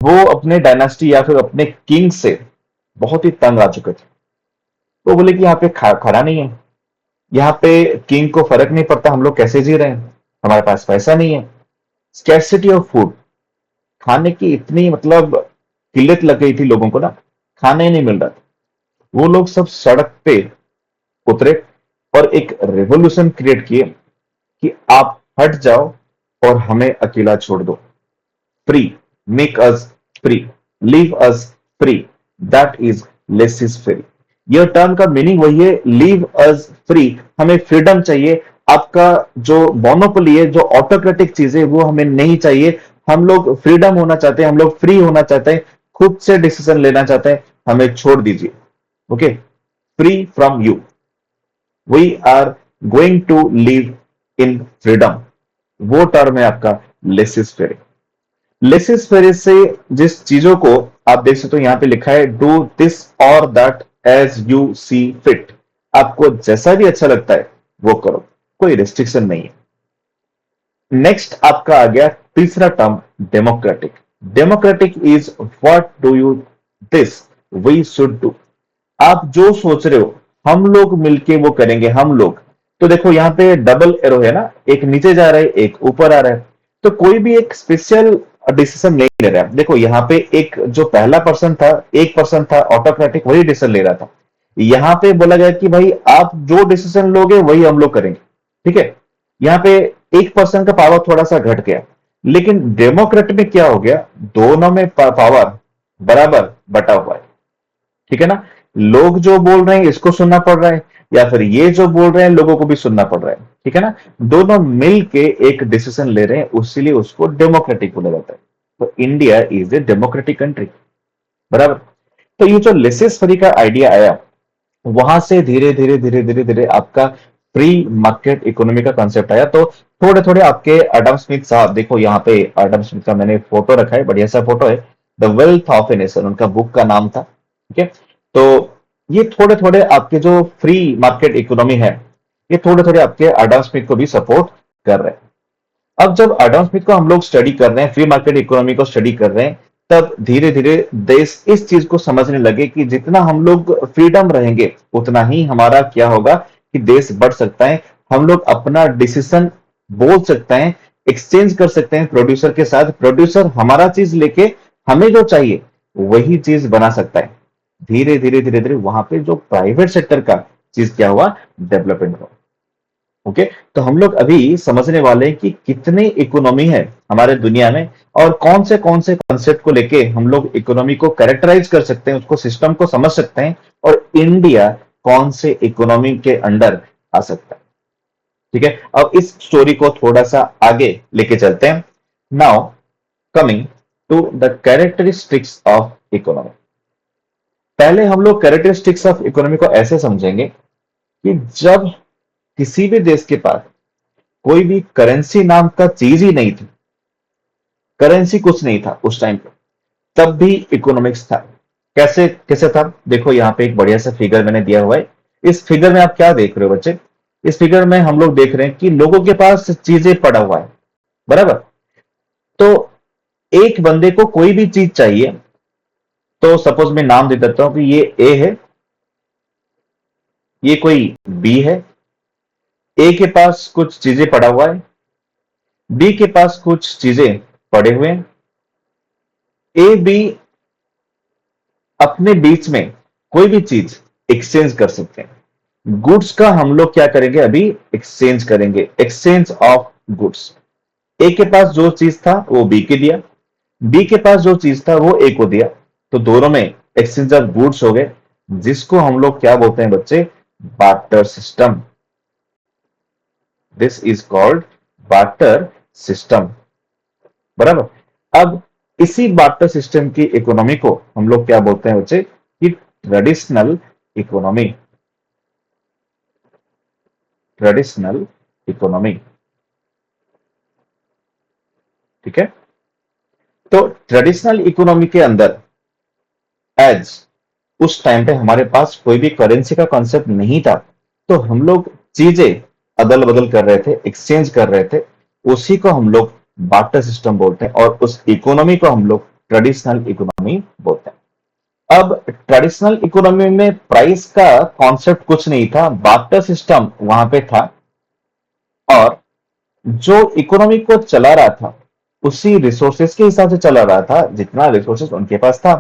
वो अपने डायनास्टी या फिर अपने किंग से बहुत ही तंग आ चुके थे। तो बोले कि यहाँ पे खरा नहीं है, यहाँ पे किंग को फर्क नहीं पड़ता हम लोग कैसे जी रहे हैं, हमारे पास पैसा नहीं है। स्कैर्सिटी ऑफ फूड, खाने की इतनी मतलब किल्लत लग गई थी लोगों को ना, खाना ही नहीं मिल रहा था। वो लोग सब सड़क पे उतरे और एक रेवोल्यूशन क्रिएट किए कि आप हट जाओ और हमें अकेला छोड़ दो। Free, make us free, leave us free, that is less is free. यह टर्म का मीनिंग वही है, लीव अस फ्री, हमें फ्रीडम चाहिए। आपका जो मोनोपोली है, जो ऑटोक्रेटिक चीज है, वो हमें नहीं चाहिए। हम लोग फ्रीडम होना चाहते हैं, हम लोग फ्री होना चाहते हैं, खुद से डिसीजन लेना चाहते हैं, हमें छोड़ दीजिए। Okay, free from you, we are going to live in freedom. वो टर्म है आपका लेसिस फेरे। लेसिस फेरे से जिस चीजों को आप देख सकते हो, यहां पे लिखा है डू दिस और that as you see fit. आपको जैसा भी अच्छा लगता है वो करो, कोई रिस्ट्रिक्शन नहीं है। नेक्स्ट आपका आ गया तीसरा term, democratic. Democratic is what do you this we should do. आप जो सोच रहे हो हम लोग मिलके वो करेंगे, हम लोग। तो देखो यहाँ पे डबल एरो है ना, एक नीचे जा रहा है एक ऊपर आ रहा है। तो कोई भी एक स्पेशल डिसीजन नहीं ले रहा है। देखो यहाँ पे एक जो पहला पर्सन था, एक पर्सन था ऑटोक्रेटिक, वही डिसीजन ले रहा था। यहाँ पे बोला गया कि भाई आप जो डिसीजन लोगे वही हम लोग करेंगे। ठीक है। यहाँ पे एक पर्सन का पावर थोड़ा सा घट गया, लेकिन डेमोक्रेट में क्या हो गया, दोनों में पावर बराबर बटा हुआ है। ठीक है ना। लोग जो बोल रहे हैं इसको सुनना पड़ रहा है, या फिर ये जो बोल रहे हैं लोगों को भी सुनना पड़ रहा है। ठीक है ना। दोनों मिल के एक डिसीजन ले रहे हैं, उसीलिए उसको डेमोक्रेटिक बोला जाता है। तो India is a democratic country, बराबर। तो ये जो लेसेस फ्री का आइडिया आया, वहां से धीरे धीरे धीरे धीरे धीरे आपका फ्री मार्केट इकोनॉमी का कॉन्सेप्ट आया। तो थोड़े थोड़े आपके एडम स्मिथ साहब, देखो यहाँ पे एडम स्मिथ का मैंने फोटो रखा है, बढ़िया सा फोटो है। The wealth of a nation उनका बुक का नाम था। ठीक है। तो ये थोड़े थोड़े आपके जो फ्री मार्केट इकोनॉमी है, ये थोड़े थोड़े आपके एडम स्मिथ को भी सपोर्ट कर रहे हैं। अब जब एडम स्मिथ को हम लोग स्टडी कर रहे हैं, फ्री मार्केट इकोनॉमी को स्टडी कर रहे हैं, तब धीरे धीरे देश इस चीज को समझने लगे कि जितना हम लोग फ्रीडम रहेंगे उतना ही हमारा क्या होगा कि देश बढ़ सकता है। हम लोग अपना डिसीजन बोल सकते हैं, एक्सचेंज कर सकते हैं प्रोड्यूसर के साथ, प्रोड्यूसर हमारा चीज लेके हमें जो चाहिए वही चीज बना सकता है। धीरे धीरे धीरे धीरे वहां पे जो प्राइवेट सेक्टर का चीज क्या हुआ, डेवलपमेंट हुआ। ओके। तो हम लोग अभी समझने वाले हैं कि कितनी इकोनॉमी है हमारे दुनिया में, और कौन से कॉन्सेप्ट को लेके हम लोग इकोनॉमी को कैरेक्टराइज कर सकते हैं, उसको सिस्टम को समझ सकते हैं, और इंडिया कौन से इकोनॉमी के अंडर आ सकता है। ठीक है। अब इस स्टोरी को थोड़ा सा आगे लेके चलते हैं। Now coming to the characteristics of economy. पहले हम लोग कैरेक्टरिस्टिक्स ऑफ इकोनॉमी को ऐसे समझेंगे कि जब किसी भी देश के पास कोई भी करेंसी नाम का चीज ही नहीं थी, करेंसी कुछ नहीं था उस टाइम पे, तब भी इकोनॉमिक्स था। कैसे कैसे था, देखो यहाँ पे एक बढ़िया सा फिगर मैंने दिया हुआ है। इस फिगर में आप क्या देख रहे हो बच्चे, इस फिगर में हम लोग देख रहे हैं कि लोगों के पास चीजें पड़ा हुआ है, बराबर। तो एक बंदे को कोई भी चीज चाहिए, तो सपोज मैं नाम दे देता हूं कि ये ए है, ये कोई बी है। ए के पास कुछ चीजें पड़ा हुआ है, बी के पास कुछ चीजें पड़े हुए हैं। ए बी अपने बीच में कोई भी चीज एक्सचेंज कर सकते हैं। गुड्स का हम लोग क्या करेंगे, अभी एक्सचेंज करेंगे, एक्सचेंज ऑफ गुड्स। ए के पास जो चीज था वो बी के दिया, बी के पास जो चीज था वो ए को दिया, तो दोनों में एक्सचेंज ऑफ गुड्स हो गए, जिसको हम लोग क्या बोलते हैं बच्चे, barter system. This is called barter system, बराबर। अब इसी बार्टर सिस्टम की इकोनॉमी को हम लोग क्या बोलते हैं बच्चे, कि ट्रेडिशनल इकोनॉमी, ट्रेडिशनल इकोनॉमी, ठीक है। तो ट्रेडिशनल इकोनॉमी के अंदर, एज उस टाइम पे हमारे पास कोई भी करेंसी का कॉन्सेप्ट नहीं था, तो हम लोग चीजें अदल बदल कर रहे थे, एक्सचेंज कर रहे थे, उसी को हम लोग बार्टर सिस्टम बोलते हैं, और उस इकोनॉमी को हम लोग ट्रेडिशनल इकोनॉमी बोलते हैं। अब ट्रेडिशनल इकोनॉमी में प्राइस का कॉन्सेप्ट कुछ नहीं था, बार्टर सिस्टम वहां पे था, और जो इकोनॉमी को चला रहा था उसी रिसोर्सेस के हिसाब से चला रहा था, जितना रिसोर्सेस उनके पास था।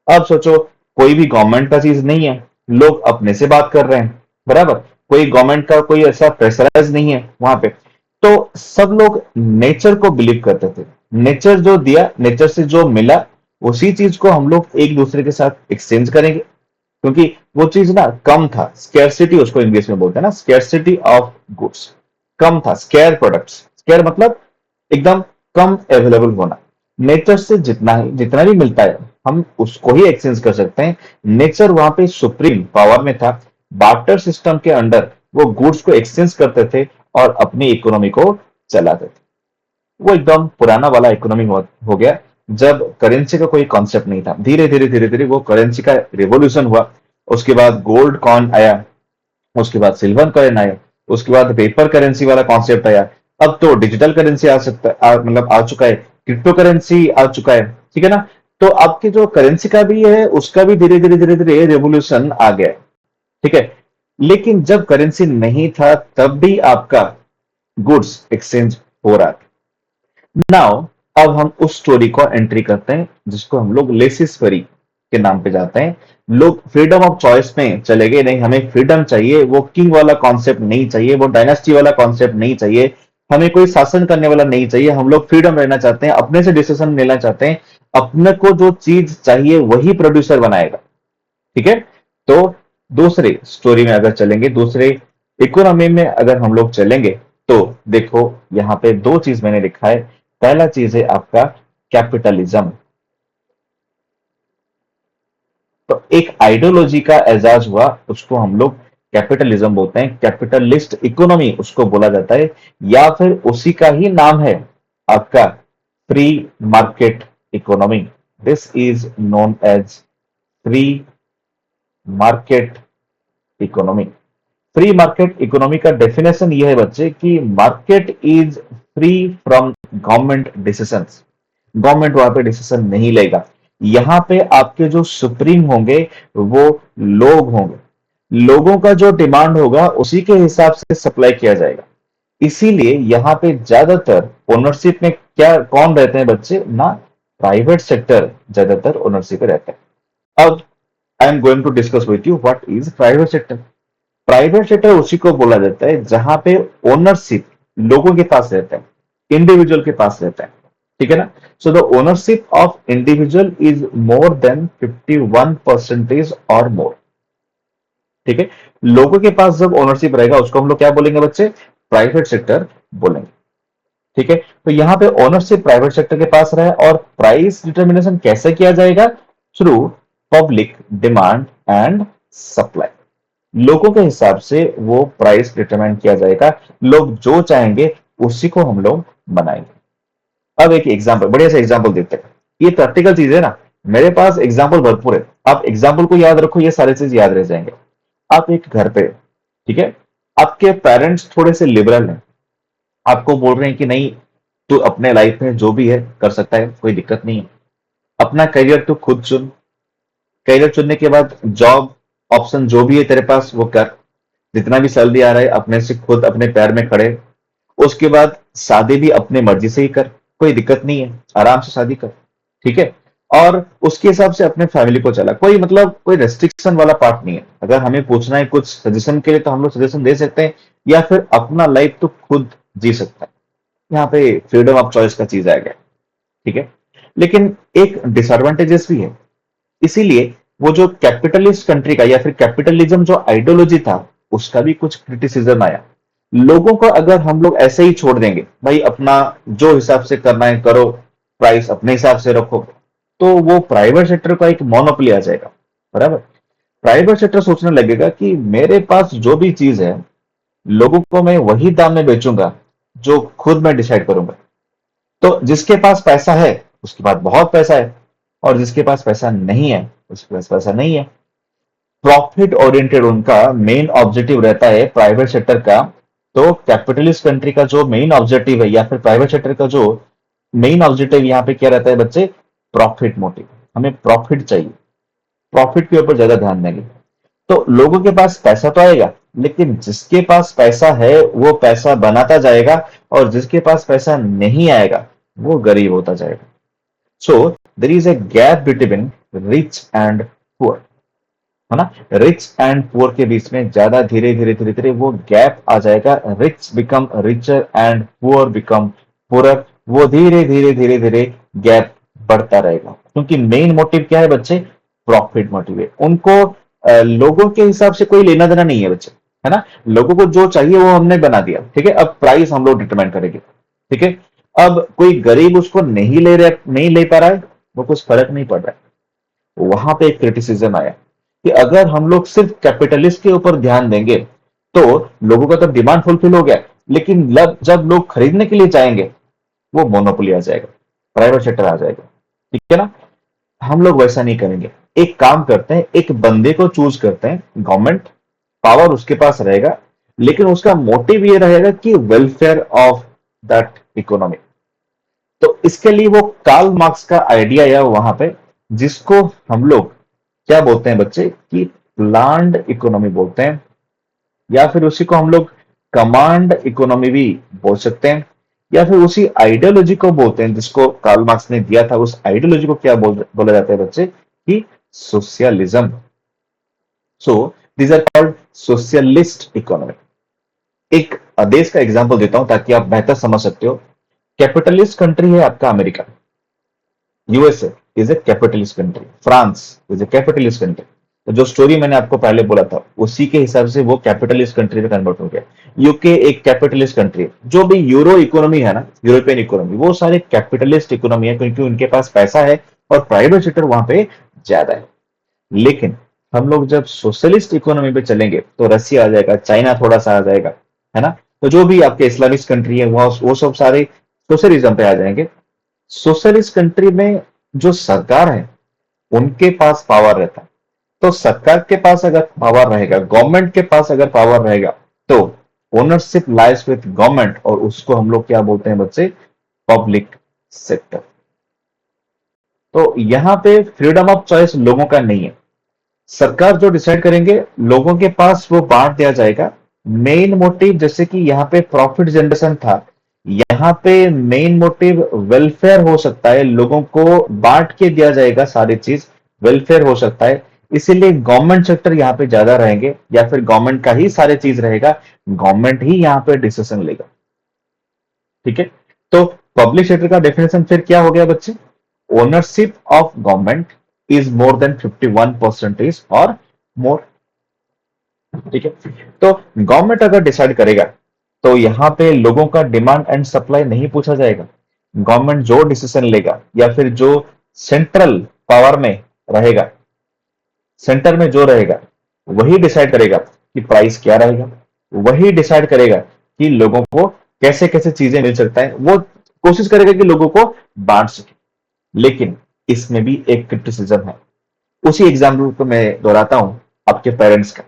अब सोचो, कोई भी गवर्नमेंट का चीज नहीं है, लोग अपने से बात कर रहे हैं, बराबर। कोई गवर्नमेंट का कोई ऐसा प्रेशराइज नहीं है वहां पे, तो सब लोग नेचर को बिलीव करते थे। नेचर जो दिया, नेचर से जो मिला, उसी चीज को हम लोग एक दूसरे के साथ एक्सचेंज करेंगे, क्योंकि वो चीज ना कम था, स्केर्सिटी उसको इंग्लिश में बोलते हैं ना, स्केर्सिटी ऑफ गुड्स, कम था, स्केयर प्रोडक्ट्स, स्केयर मतलब एकदम कम अवेलेबल होना। नेचर से जितना भी मिलता है हम उसको ही एक्सचेंज कर सकते हैं। नेचर वहां पे सुप्रीम पावर में था, बार्टर सिस्टम के अंडर वो गुड्स को एक्सचेंज करते थे और अपनी इकोनॉमी को चलाते थे। वो एकदम पुराना वाला इकोनॉमी हो गया, जब करेंसी का कोई कॉन्सेप्ट नहीं था। धीरे धीरे धीरे धीरे वो करेंसी का रिवोल्यूशन हुआ, उसके बाद गोल्ड कॉइन आया, उसके बाद सिल्वर कॉइन आया, उसके बाद पेपर करेंसी वाला कॉन्सेप्ट आया, अब तो डिजिटल करेंसी आ सकता है, मतलब आ चुका है, क्रिप्टो करेंसी आ चुका है, ठीक है ना। तो आपके जो करेंसी का भी है उसका भी धीरे धीरे धीरे धीरे रेवोल्यूशन आ गया है, ठीक है। लेकिन जब करेंसी नहीं था तब भी आपका गुड्स एक्सचेंज हो रहा था। नाउ अब हम उस स्टोरी को एंट्री करते हैं, जिसको हम लोग लेसिस फेरी के नाम पे जाते हैं। लोग फ्रीडम ऑफ चॉइस में चले गए, नहीं हमें फ्रीडम चाहिए, वो किंग वाला कॉन्सेप्ट नहीं चाहिए, वो डायनेस्टी वाला कॉन्सेप्ट नहीं चाहिए, हमें कोई शासन करने वाला नहीं चाहिए, हम लोग फ्रीडम रहना चाहते हैं, अपने से डिसीजन लेना चाहते हैं, अपने को जो चीज चाहिए वही प्रोड्यूसर बनाएगा, ठीक है। तो दूसरे स्टोरी में अगर चलेंगे, दूसरे इकोनॉमी में अगर हम लोग चलेंगे, तो देखो यहाँ पे दो चीज मैंने लिखा है। पहला चीज है आपका कैपिटलिज्म। तो एक आइडियोलॉजी का एजाज हुआ, उसको हम लोग कैपिटलिज्म बोलते हैं, कैपिटलिस्ट इकोनॉमी उसको बोला जाता है, या फिर उसी का ही नाम है आपका free market economy. This is known as free market economy. Free market economy का डेफिनेशन यह है बच्चे, कि market is free from government decisions. Government वहां पे डिसीजन नहीं लेगा, यहाँ पे आपके जो सुप्रीम होंगे वो लोग होंगे, लोगों का जो डिमांड होगा उसी के हिसाब से सप्लाई किया जाएगा। इसीलिए यहाँ पे ज्यादातर ओनरशिप में क्या कौन रहते हैं बच्चे ना, प्राइवेट सेक्टर ज्यादातर ओनरशिप पे रहते हैं। अब I am going to discuss with you what is private sector. Private sector उसी को बोला जाता है जहां पे ओनरशिप लोगों के पास रहता है, इंडिविजुअल के पास रहता है, ठीक है ना। So the ownership of individual is more than 51% और मोर, ठीक है। लोगों के पास जब ओनरशिप रहेगा उसको हम लोग क्या बोलेंगे बच्चे, प्राइवेट सेक्टर बोलेंगे, ठीक है। तो यहाँ पे ओनरशिप प्राइवेट सेक्टर के पास रहा है, और प्राइस डिटर्मिनेशन कैसे किया जाएगा, through public demand and supply. लोगों के हिसाब से वो प्राइस डिटरमाइन किया जाएगा, लोग जो चाहेंगे उसी को हम लोग बनाएंगे। अब एक एग्जांपल, बढ़िया सा एग्जांपल देते हैं, ये प्रैक्टिकल चीज है ना, मेरे पास एग्जांपल भरपूर है, आप एग्जांपल को याद रखो, ये सारे चीज याद रह जाएंगे। आप एक घर पे, ठीक है, आपके पेरेंट्स थोड़े से लिबरल हैं, आपको बोल रहे हैं कि नहीं, तू अपने लाइफ में जो भी है कर सकता है, कोई दिक्कत नहीं है, अपना करियर तू खुद चुन, करियर चुनने के बाद जॉब ऑप्शन जो भी है तेरे पास वो कर, जितना भी सैलरी आ रहा है अपने से खुद अपने पैर में खड़े, उसके बाद शादी भी अपने मर्जी से ही कर, कोई दिक्कत नहीं है, आराम से शादी कर, ठीक है। और उसके हिसाब से अपने फैमिली को चला, कोई मतलब कोई रेस्ट्रिक्शन वाला पार्ट नहीं है। अगर हमें पूछना है कुछ सजेशन के लिए तो हम लोग सजेशन दे सकते हैं, या फिर अपना लाइफ तो खुद जी सकता है। यहाँ पे फ्रीडम ऑफ चॉइस का चीज आ गया, ठीक है। लेकिन एक डिसएडवांटेजेस भी है। इसीलिए वो जो कैपिटलिस्ट कंट्री का या फिर कैपिटलिज्म जो आइडियोलॉजी था, उसका भी कुछ क्रिटिसिज्म आया। लोगों को अगर हम लोग ऐसे ही छोड़ देंगे, भाई अपना जो हिसाब से करना है करो, प्राइस अपने हिसाब से रखो, तो वो प्राइवेट सेक्टर का एक मोनोपोली आ जाएगा। बराबर। प्राइवेट सेक्टर सोचने लगेगा कि मेरे पास जो भी चीज है, लोगों को मैं वही दाम में बेचूंगा जो खुद मैं डिसाइड करूंगा। तो जिसके पास पैसा है उसके पास बहुत पैसा है, और जिसके पास पैसा नहीं है उसके पास पैसा नहीं है। प्रॉफिट ओरिएंटेड उनका मेन ऑब्जेक्टिव रहता है प्राइवेट सेक्टर का। तो कैपिटलिस्ट कंट्री का जो मेन ऑब्जेक्टिव है या फिर प्राइवेट सेक्टर का जो मेन ऑब्जेक्टिव यहाँ पे क्या रहता है बच्चे? Profit motive. हमें प्रॉफिट चाहिए, प्रॉफिट के ऊपर ज्यादा ध्यान देंगे। तो लोगों के पास पैसा तो आएगा, लेकिन जिसके पास पैसा है वो पैसा बनाता जाएगा, और जिसके पास पैसा नहीं आएगा वो गरीब होता जाएगा। So there is a gap between rich and poor, है ना? रिच एंड पुअर के बीच में ज्यादा धीरे धीरे धीरे धीरे वो गैप आ जाएगा। Rich become richer and poor become poorer. वो धीरे धीरे धीरे धीरे गैप बढ़ता रहेगा, क्योंकि मेन मोटिव क्या है बच्चे? प्रॉफिट मोटिव है उनको। लोगों के हिसाब से कोई लेना देना नहीं है बच्चे, है ना? लोगों को जो चाहिए वो हमने बना दिया, ठीक है। अब प्राइस हम लोग डिटरमाइन करेंगे, ठीक है। अब कोई गरीब उसको नहीं ले पा रहा है, वो कुछ फर्क नहीं पड़ रहा है। वहां पे एक क्रिटिसिज्म आया कि अगर हम लोग सिर्फ कैपिटलिस्ट के ऊपर ध्यान देंगे तो लोगों का तो डिमांड फुलफिल हो गया, लेकिन जब लोग खरीदने के लिए जाएंगे वो मोनोपोली आ जाएगा, प्राइवेट सेक्टर आ जाएगा, ठीक है ना? हम लोग वैसा नहीं करेंगे। एक काम करते हैं, एक बंदे को चूज करते हैं, गवर्नमेंट पावर उसके पास रहेगा, लेकिन उसका मोटिव ये रहेगा कि वेलफेयर ऑफ दैट इकोनॉमी। तो इसके लिए वो कार्ल मार्क्स का आइडिया है वहां पे, जिसको हम लोग क्या बोलते हैं बच्चे? कि प्लान्ड इकोनॉमी बोलते हैं, या फिर उसी को हम लोग कमांड इकोनॉमी भी बोल सकते हैं, या फिर उसी आइडियोलॉजी को बोलते हैं जिसको कार्ल मार्क्स ने दिया था। उस आइडियोलॉजी को क्या बोला जाता है बच्चे? कि socialism. So these are called socialist economy. एक देश का एग्जांपल देता हूं ताकि आप बेहतर समझ सकते हो। कैपिटलिस्ट कंट्री है आपका America, USA is a capitalist country, France is a capitalist country. तो जो स्टोरी मैंने आपको पहले बोला था उसी के हिसाब से वो कैपिटलिस्ट कंट्री में कन्वर्ट हो गया। यूके एक कैपिटलिस्ट कंट्री है। जो भी यूरो इकोनॉमी है ना, यूरोपियन इकोनॉमी, वो सारे कैपिटलिस्ट इकोनॉमी है, क्योंकि उनके पास पैसा है और प्राइवेट सेक्टर वहां पे ज्यादा है। लेकिन हम लोग जब सोशलिस्ट इकोनॉमी पे चलेंगे तो रसिया आ जाएगा, चाइना थोड़ा सा आ जाएगा, है ना? तो जो भी आपके इस्लामिक कंट्री है वहां वो सब सारे सोशलिज्म पे आ जाएंगे। सोशलिस्ट कंट्री में जो सरकार है उनके पास पावर रहता है। तो सरकार के पास अगर पावर रहेगा, गवर्नमेंट के पास अगर पावर रहेगा, तो ओनरशिप लाइज विथ गवर्नमेंट, और उसको हम लोग क्या बोलते हैं बच्चे? Public sector. तो यहां पे फ्रीडम ऑफ चॉइस लोगों का नहीं है। सरकार जो डिसाइड करेंगे लोगों के पास वो बांट दिया जाएगा। मेन मोटिव जैसे कि यहाँ पे प्रॉफिट जनरेशन था, यहाँ पे मेन मोटिव वेलफेयर हो सकता है, लोगों को बांट के दिया जाएगा सारी चीज, वेलफेयर हो सकता है। इसीलिए गवर्नमेंट सेक्टर यहाँ पे ज्यादा रहेंगे, या फिर गवर्नमेंट का ही सारे चीज रहेगा, गवर्नमेंट ही यहाँ पे डिसीजन लेगा, ठीक है। तो पब्लिक सेक्टर का डेफिनेशन फिर क्या हो गया बच्चे? Ownership of government is more than 51% और मोर, ठीक है। तो गवर्नमेंट अगर डिसाइड करेगा तो यहाँ पे लोगों का डिमांड एंड सप्लाई नहीं पूछा जाएगा। गवर्नमेंट जो डिसीजन लेगा या फिर जो सेंट्रल पावर में रहेगा, सेंटर में जो रहेगा, वही डिसाइड करेगा कि प्राइस क्या रहेगा, वही डिसाइड करेगा कि लोगों को कैसे कैसे चीजें मिल सकता है, वो कोशिश करेगा कि लोगों को बांट सके। लेकिन इसमें भी एक क्रिटिसिज्म है। उसी एग्जाम्पल को मैं दोहराता हूं आपके पेरेंट्स का।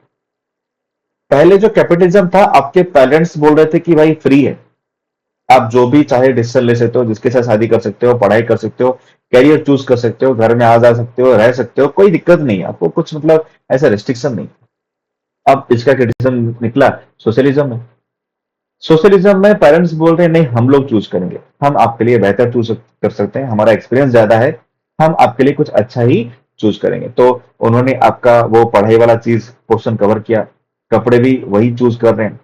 पहले जो कैपिटलिज्म था, आपके पेरेंट्स बोल रहे थे कि भाई फ्री है, आप जो भी चाहे डिसीजन ले सकते हो, जिसके साथ शादी कर सकते हो, पढ़ाई कर सकते हो, करियर चूज कर सकते हो, घर में आ जा सकते हो, रह सकते हो, कोई दिक्कत नहीं है आपको, कुछ मतलब ऐसा रिस्ट्रिक्शन नहीं। अब इसका क्रिटिसिज्म निकला सोशलिज्म में। सोशलिज्म में पेरेंट्स बोल रहे हैं नहीं, हम लोग चूज करेंगे, हम आपके लिए बेहतर चूज कर सकते हैं, हमारा एक्सपीरियंस ज्यादा है, हम आपके लिए कुछ अच्छा ही चूज करेंगे। तो उन्होंने आपका वो पढ़ाई वाला चीज पोर्शन कवर किया, कपड़े भी वही चूज कर रहे हैं,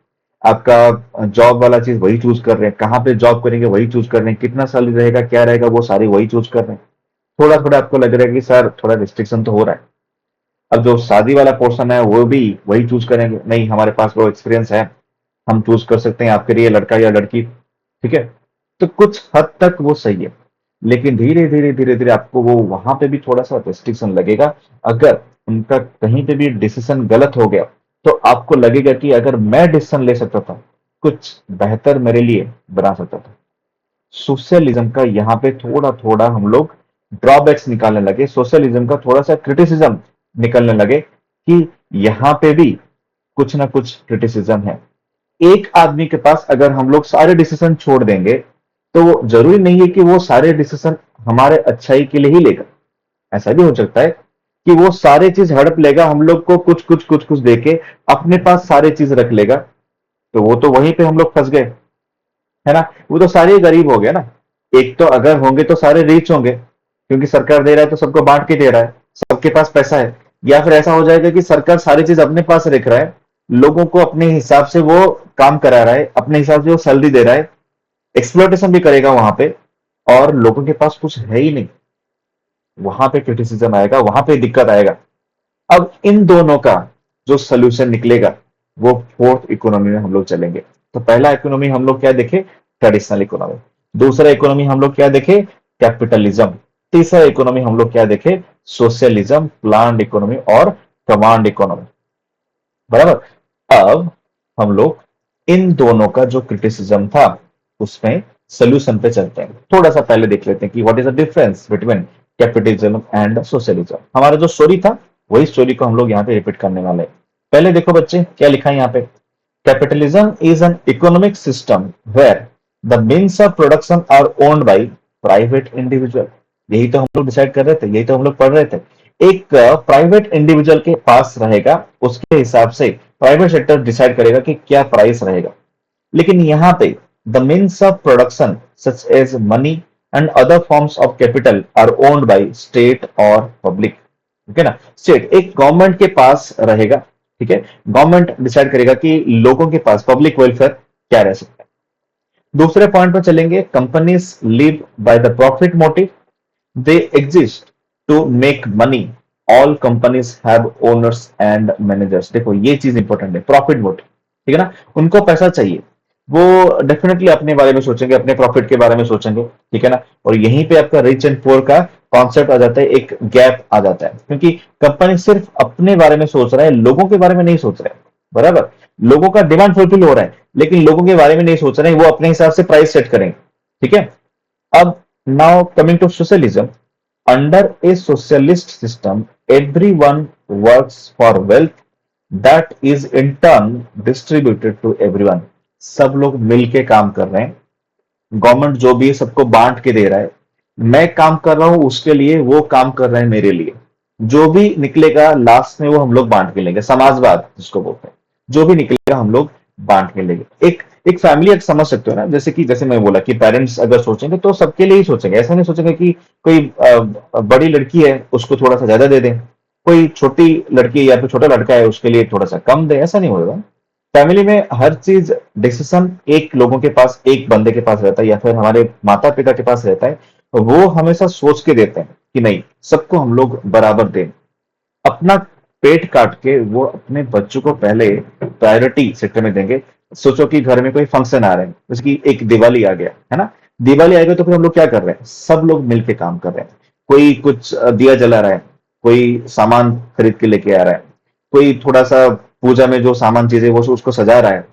आपका जॉब वाला चीज वही चूज कर रहे हैं, कहाँ पे जॉब करेंगे वही चूज कर रहे हैं, कितना सैलरी रहेगा क्या रहेगा वो सारी वही चूज कर रहे हैं। थोड़ा थोड़ा आपको लग रहा है कि सर थोड़ा रिस्ट्रिक्शन तो हो रहा है। अब जो शादी वाला पोर्शन है वो भी वही चूज करेंगे, नहीं हमारे पास वो एक्सपीरियंस है, हम चूज कर सकते हैं आपके लिए लड़का या लड़की, ठीक है। तो कुछ हद तक वो सही है, लेकिन धीरे धीरे धीरे धीरे आपको वो वहां पे भी थोड़ा सा रेस्ट्रिक्शन लगेगा। अगर उनका कहीं पे भी डिसीजन गलत हो गया तो आपको लगेगा कि अगर मैं डिसीजन ले सकता था, कुछ बेहतर मेरे लिए बना सकता था। सोशलिज्म का यहाँ पे थोड़ा थोड़ा हम लोग ड्रॉबैक्स निकालने लगे, सोशलिज्म का थोड़ा सा क्रिटिसिज्म निकलने लगे कि यहाँ पे भी कुछ ना कुछ क्रिटिसिज्म है। एक आदमी के पास अगर हम लोग सारे डिसीजन छोड़ देंगे तो जरूरी नहीं है कि वो सारे डिसीजन हमारे अच्छाई के लिए ही लेगा। ऐसा भी हो सकता है कि वो सारे चीज हड़प लेगा, हम लोग को कुछ कुछ कुछ कुछ देके अपने पास सारे चीज रख लेगा, तो वो तो वहीं पे हम लोग फंस गए, है ना। वो तो सारे ही गरीब हो गए ना। एक तो अगर होंगे तो सारे रिच होंगे, क्योंकि सरकार दे रहा है तो सबको बांट के दे रहा है, सबके पास पैसा है। या फिर ऐसा हो जाएगा कि सरकार सारी चीज अपने पास रख रहा है, लोगों को अपने हिसाब से वो काम करा रहा है, अपने हिसाब से वो सैलरी दे रहा है, एक्सप्लॉइटेशन भी करेगा वहां पे, और लोगों के पास कुछ है ही नहीं। वहां पे क्रिटिसिज्म आएगा, वहां पे दिक्कत आएगा। अब इन दोनों का जो सोल्यूशन निकलेगा वो फोर्थ इकोनॉमी में हम लोग चलेंगे। तो पहला इकोनॉमी हम लोग क्या देखे, ट्रेडिशनल इकोनॉमी। दूसरा इकोनॉमी हम लोग क्या देखे, कैपिटलिज्म। तीसरा इकोनॉमी हम लोग क्या देखे, सोशलिज्म, प्लान्ड इकोनॉमी और कमांड इकोनॉमी। बराबर। अब हम लोग इन दोनों का जो क्रिटिसिज्म था उसमें सोल्यूशन पे चलते हैं। थोड़ा सा पहले देख लेते हैं कि what is the difference between capitalism and socialism. हमारा जो स्टोरी था वही स्टोरी को हम लोग यहाँ पे रिपीट करने वाले हैं। पहले देखो बच्चे क्या लिखा है यहाँ पे, capitalism is an economic system where the means of production are owned by private individual. यही तो हम लोग डिसाइड कर रहे थे, यही तो हम लोग पढ़ रहे थे। एक प्राइवेट इंडिविजुअल के पास रहेगा, उसके हिसाब से प्राइवेट सेक्टर डिसाइड करेगा कि क्या प्राइस रहेगा। लेकिन यहाँ पे the means of production such as money and other forms of capital are owned by state और पब्लिक। ठीक है ना, स्टेट एक गवर्नमेंट के पास रहेगा, ठीक है। गवर्नमेंट डिसाइड करेगा कि लोगों के पास पब्लिक वेलफेयर क्या रह सकता है। दूसरे पॉइंट पर चलेंगे, companies live by the profit motive, they exist to make money, all companies have owners and managers. देखो ये चीज इंपॉर्टेंट है, प्रॉफिट मोटिव, ठीक है ना। उनको पैसा चाहिए, वो डेफिनेटली अपने बारे में सोचेंगे, अपने प्रॉफिट के बारे में सोचेंगे, ठीक है ना। और यहीं पे आपका रिच एंड पुअर का कॉन्सेप्ट आ जाता है, एक गैप आ जाता है, क्योंकि कंपनी सिर्फ अपने बारे में सोच रहा है, लोगों के बारे में नहीं सोच रहा है। बराबर। लोगों का डिमांड फुलफिल हो रहा है, लेकिन लोगों के बारे में नहीं सोच रहे हैं, वो अपने हिसाब से प्राइस सेट करेंगे, ठीक है। अब now coming to socialism, under a socialist system, everyone works for wealth that is in turn distributed to everyone. सब लोग मिलके काम कर रहे हैं, गवर्नमेंट जो भी है सबको बांट के दे रहा है। मैं काम कर रहा हूं उसके लिए, वो काम कर रहे हैं मेरे लिए। जो भी निकलेगा लास्ट में वो हम लोग बांट के लेंगे, समाजवाद जिसको बोलते हैं। जो भी निकलेगा हम लोग बांट के लेंगे। एक एक फैमिली एक समझ सकते हो ना, जैसे कि जैसे मैं बोला कि पेरेंट्स अगर सोचेंगे तो सबके लिए ही सोचेंगे, ऐसा नहीं सोचेंगे कि कोई बड़ी लड़की है उसको थोड़ा सा ज्यादा दे दें, कोई छोटी लड़की है या फिर छोटा लड़का है उसके लिए थोड़ा सा कम दे, ऐसा नहीं होगा। फैमिली में हर चीज डिसीजन एक लोगों के पास, एक बंदे के पास रहता है या फिर हमारे माता पिता के पास रहता है, तो वो हमेशा सोच के देते हैं कि नहीं सबको हम लोग बराबर दें। अपना पेट काट के वो अपने बच्चों को पहले प्रायोरिटी सेक्टर में देंगे। सोचो कि घर में कोई फंक्शन आ रहे हैं, जैसे कि एक दिवाली आ गया है ना, दिवाली आ गया तो फिर हम लोग क्या कर रहे हैं, सब लोग मिलके काम कर रहे हैं। कोई कुछ दिया जला रहा है, कोई सामान खरीद के लेके आ रहा है, कोई थोड़ा सा पूजा में जो सामान चीजें वो उसको सजा रहा है,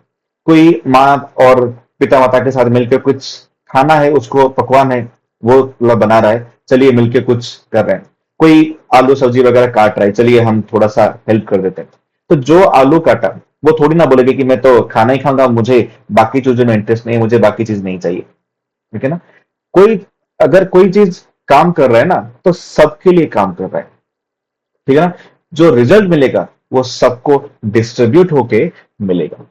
कोई माँ और पिता माता के साथ मिलकर कुछ खाना है, उसको पकवान है वो बना रहा है, चलिए मिलके कुछ कर रहे हैं। कोई आलू सब्जी वगैरह काट रहा है, चलिए हम थोड़ा सा हेल्प कर देते हैं। तो जो आलू काटा वो थोड़ी ना बोलेगे कि मैं तो खाना ही खाऊंगा, मुझे बाकी चीजों में इंटरेस्ट नहीं है, मुझे बाकी चीज नहीं चाहिए, ठीक है ना। कोई अगर कोई चीज काम कर रहा है ना तो सबके लिए काम कर रहा है, ठीक है ना। जो रिजल्ट मिलेगा वो सबको डिस्ट्रीब्यूट होके मिलेगा,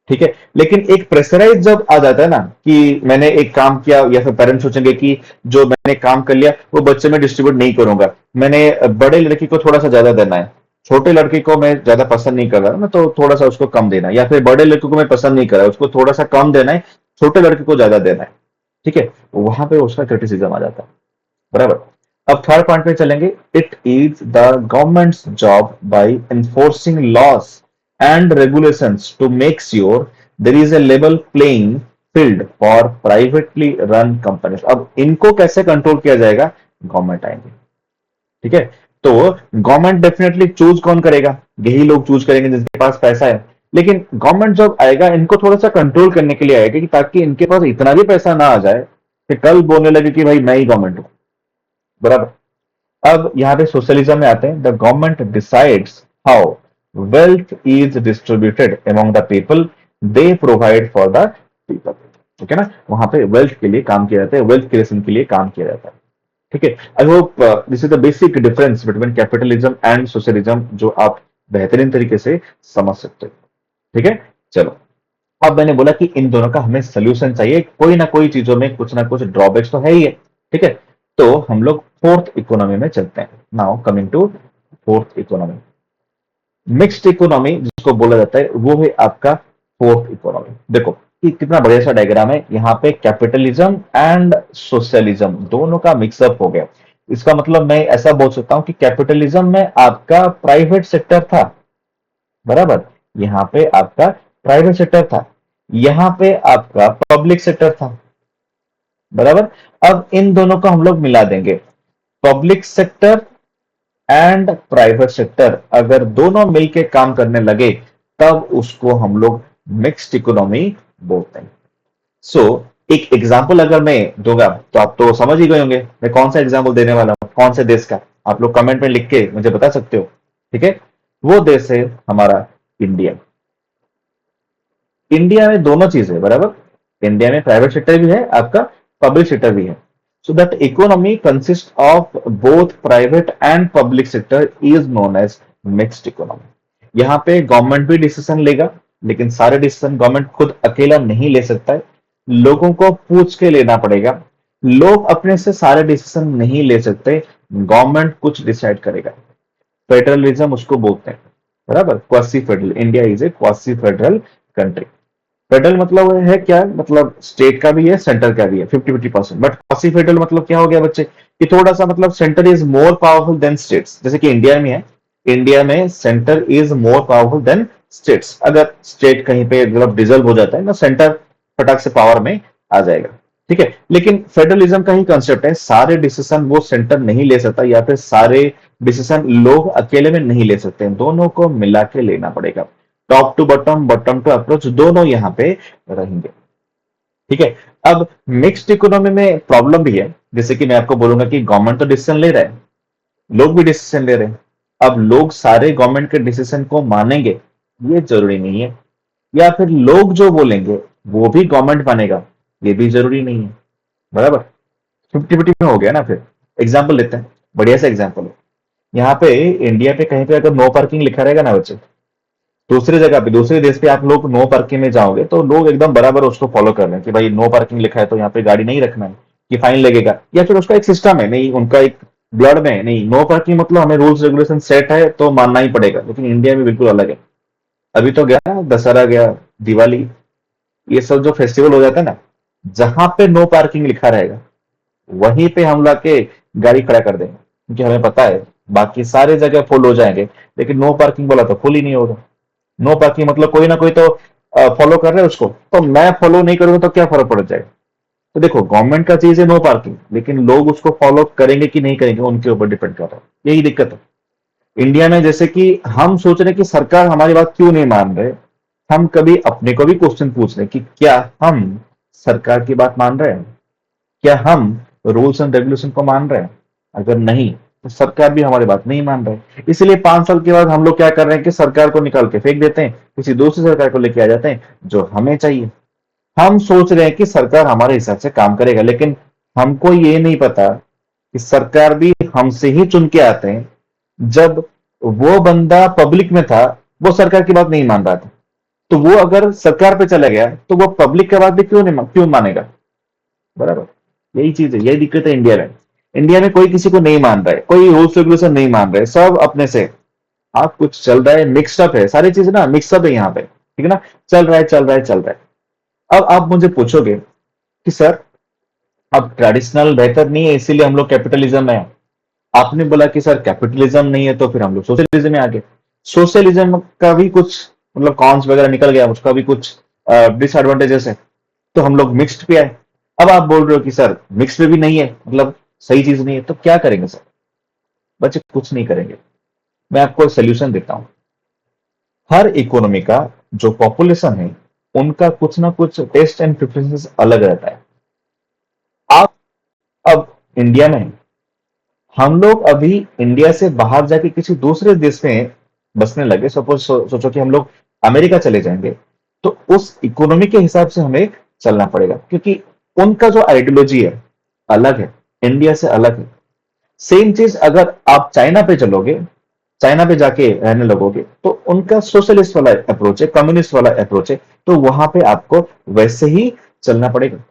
ठीक है। लेकिन एक प्रेशराइज जब आ जाता है ना कि मैंने एक काम किया, या फिर पेरेंट्स सोचेंगे कि जो मैंने काम कर लिया वो बच्चे में डिस्ट्रीब्यूट नहीं करूंगा, मैंने बड़े लड़की को थोड़ा सा ज्यादा देना है, छोटे लड़के को मैं ज्यादा पसंद नहीं कर रहा ना तो थोड़ा सा उसको कम देना है, या फिर बड़े लड़के को मैं पसंद नहीं कर रहा उसको थोड़ा सा कम देना है, छोटे लड़के को ज्यादा देना है, ठीक है। वहां पे उसका क्रिटिसिज्म आ जाता है। बराबर। अब थर्ड पॉइंट पे चलेंगे, it is the government's job by enforcing laws and regulations to make sure there is a level playing field for privately run companies. अब इनको कैसे कंट्रोल किया जाएगा, गवर्नमेंट आएंगे, ठीक है। तो गवर्नमेंट डेफिनेटली चूज कौन करेगा, यही लोग चूज करेंगे जिनके पास पैसा है। लेकिन गवर्नमेंट जब आएगा इनको थोड़ा सा कंट्रोल करने के लिए आएगा, कि ताकि इनके पास इतना भी पैसा ना आ जाए कि कल बोलने लगे कि भाई मैं ही गवर्नमेंट हूं, बराबर। अब यहाँ पे सोशलिज्म में आते हैं, the government decides how wealth is distributed among the people they provide for the people, ठीक है ना। वहां पे वेल्थ के लिए काम किया जाता है, वेल्थ क्रिएशन के लिए काम किया जाता है, ठीक है। I hope this is the basic difference between capitalism and socialism, जो आप बेहतरीन तरीके से समझ सकते हो, ठीक है। चलो, अब मैंने बोला कि इन दोनों का हमें सोल्यूशन चाहिए, कोई ना कोई चीजों में कुछ ना कुछ ड्रॉबैक्स तो है ही है, ठीक है। तो हम लोग फोर्थ इकोनॉमी में चलते हैं। Now coming to fourth economy, mixed economy जिसको बोला जाता है, वो है आपका फोर्थ इकोनॉमी। देखो कि कितना बढ़िया सा डायग्राम है, यहाँ पे कैपिटलिज्म एंड सोशलिज्म दोनों का मिक्सअप हो गया। इसका मतलब मैं ऐसा बोल सकता हूं कि कैपिटलिज्म में आपका प्राइवेट सेक्टर था, बराबर। यहाँ पे आपका प्राइवेट सेक्टर था, यहाँ पे आपका पब्लिक सेक्टर था, बराबर। अब इन दोनों को हम लोग मिला देंगे, public sector and private sector अगर दोनों मिलके काम करने लगे, तब उसको हम लोग मिक्स्ड इकोनॉमी बोलते हैं। सो एक एग्जांपल अगर मैं दूंगा तो आप तो समझ ही गए होंगे मैं कौन सा एग्जांपल देने वाला हूं, कौन से देश का। आप लोग कमेंट में लिख के मुझे बता सकते हो, ठीक है। वो देश है हमारा इंडिया। इंडिया में दोनों चीज है, बराबर। इंडिया में प्राइवेट सेक्टर भी है, आपका पब्लिक सेक्टर भी है। So that economy consist of both private and public sector is known as mixed economy. यहाँ पे गवर्नमेंट भी डिसीजन लेगा, लेकिन सारे डिसीजन गवर्नमेंट खुद अकेला नहीं ले सकता है, लोगों को पूछ के लेना पड़ेगा। लोग अपने से सारे डिसीजन नहीं ले सकते, गवर्नमेंट कुछ डिसाइड करेगा। फेडरलिज्म उसको बोलते हैं, बराबर। Quasi federal, India is a quasi federal country. Federal मतलब है क्या, मतलब स्टेट का भी है सेंटर का भी है, 50-50%। बट क्वासी फेडरल मतलब क्या हो गया बच्चे, कि थोड़ा सा मतलब centre is more powerful than states, जैसे कि इंडिया में है। इंडिया में centre is more powerful than states. अगर स्टेट कहीं पे मतलब डिजल्व हो जाता है ना, सेंटर फटाक से पावर में आ जाएगा, ठीक है। लेकिन फेडरलिज्म का ही कंसेप्ट है, सारे डिसीजन वो सेंटर नहीं ले सकता, या फिर सारे डिसीजन लोग अकेले में नहीं ले सकते, दोनों को मिला के लेना पड़ेगा। Top to bottom, bottom to approach, दोनों यहाँ पे रहेंगे, ठीक है। अब मिक्स्ड इकोनॉमी में प्रॉब्लम भी है, जैसे कि मैं आपको बोलूंगा कि गवर्नमेंट तो डिसीजन ले रहा है, लोग भी डिसीजन ले रहे हैं। अब लोग सारे गवर्नमेंट के डिसीजन को मानेंगे ये जरूरी नहीं है, या फिर लोग जो बोलेंगे वो भी गवर्नमेंट मानेगा ये भी जरूरी नहीं है, बराबर। 50-50 में हो गया ना। फिर एग्जाम्पल लेते हैं, बढ़िया सा एग्जाम्पल है। यहाँ पे इंडिया पे कहीं पे अगर नो पार्किंग लिखा रहेगा ना बच्चे, दूसरी जगह पे दूसरे देश पे आप लोग नो पार्किंग में जाओगे तो लोग एकदम बराबर उसको फॉलो कर रहे हैं कि भाई नो पार्किंग लिखा है तो यहाँ पे गाड़ी नहीं रखना है, कि फाइन लगेगा। या फिर उसका एक सिस्टम है, नहीं उनका एक ब्लड में है, नहीं नो पार्किंग मतलब हमें रूल्स रेगुलेशन सेट है तो मानना ही पड़ेगा। लेकिन इंडिया में बिल्कुल अलग है। अभी तो गया दशहरा, गया दिवाली, ये सब जो फेस्टिवल हो जाता है ना, जहां पे नो पार्किंग लिखा रहेगा वहीं पे हम ला के गाड़ी खड़ा कर देंगे, क्योंकि हमें पता है बाकी सारे जगह फुल हो जाएंगे, लेकिन नो पार्किंग बोला तो फुल ही नहीं होगा। नो पार्किंग मतलब कोई ना कोई तो फॉलो कर रहे हैं उसको, तो मैं फॉलो नहीं करूंगा तो क्या फर्क पड़ जाएगा। तो देखो गवर्नमेंट का चीज है नो पार्किंग, लेकिन लोग उसको फॉलो करेंगे कि नहीं करेंगे उनके ऊपर डिपेंड कर रहा है, यही दिक्कत है। इंडिया में जैसे कि हम सोच रहे हैं कि सरकार हमारी बात क्यों नहीं मान रहे, हम कभी अपने को भी क्वेश्चन पूछ रहे हैं कि क्या हम सरकार की बात मान रहे हैं, क्या हम रूल्स एंड रेगुलेशन को मान रहे हैं। अगर नहीं तो सरकार भी हमारी बात नहीं मान रहे, इसलिए 5 साल के बाद हम लोग क्या कर रहे हैं कि सरकार को निकाल के फेंक देते हैं, किसी दूसरी सरकार को लेके आ जाते हैं जो हमें चाहिए। हम सोच रहे हैं कि सरकार हमारे हिसाब से काम करेगा, लेकिन हमको ये नहीं पता कि सरकार भी हमसे ही चुन के आते हैं। जब वो बंदा पब्लिक में था वो सरकार की बात नहीं मान रहा था, तो वो अगर सरकार पे चला गया तो वो पब्लिक का बात भी क्यों मानेगा, बराबर। यही चीज है, यही दिक्कत है इंडिया में। इंडिया में कोई किसी को नहीं मान रहा है, कोई रूल्स रेगुलेशन नहीं मान रहे, सब अपने से आप कुछ चल रहा है, मिक्सअप है सारी चीजें ना, मिक्सअप है यहाँ पे, ठीक है ना। चल रहा है चल रहा है चल रहा है। अब आप मुझे पूछोगे कि सर अब ट्रेडिशनल बेहतर नहीं है इसीलिए हम लोग कैपिटलिज्म में है। आपने बोला कि सर कैपिटलिज्म नहीं है, तो फिर हम लोग सोशलिज्म में आ गए। सोशलिज्म का भी कुछ मतलब कॉन्स वगैरह निकल गया, उसका भी कुछ डिसएडवांटेजेस है, तो हम लोग मिक्स्ड पे आए। अब आप बोल रहे हो कि सर मिक्स्ड में भी नहीं है, मतलब सही चीज नहीं है, तो क्या करेंगे सर? बच्चे कुछ नहीं करेंगे। मैं आपको एक सोल्यूशन देता हूं। हर इकोनॉमी का जो पॉपुलेशन है, उनका कुछ ना कुछ टेस्ट एंड प्रेफरेंसेस अलग रहता है। आप अब इंडिया में हैं, हम लोग अभी इंडिया से बाहर जाके किसी दूसरे देश में बसने लगे। सपोज सोचो कि हम लोग अमेरिका चले जाएंगे, तो उस इकोनॉमी के हिसाब से हमें चलना पड़ेगा, क्योंकि उनका जो आइडियोलॉजी है अलग है, इंडिया से अलग है। सेम चीज अगर आप चाइना पे चलोगे, चाइना पे जाके रहने लगोगे, तो उनका सोशलिस्ट वाला अप्रोच है, कम्युनिस्ट वाला अप्रोच है, तो वहां पे आपको वैसे ही चलना पड़ेगा।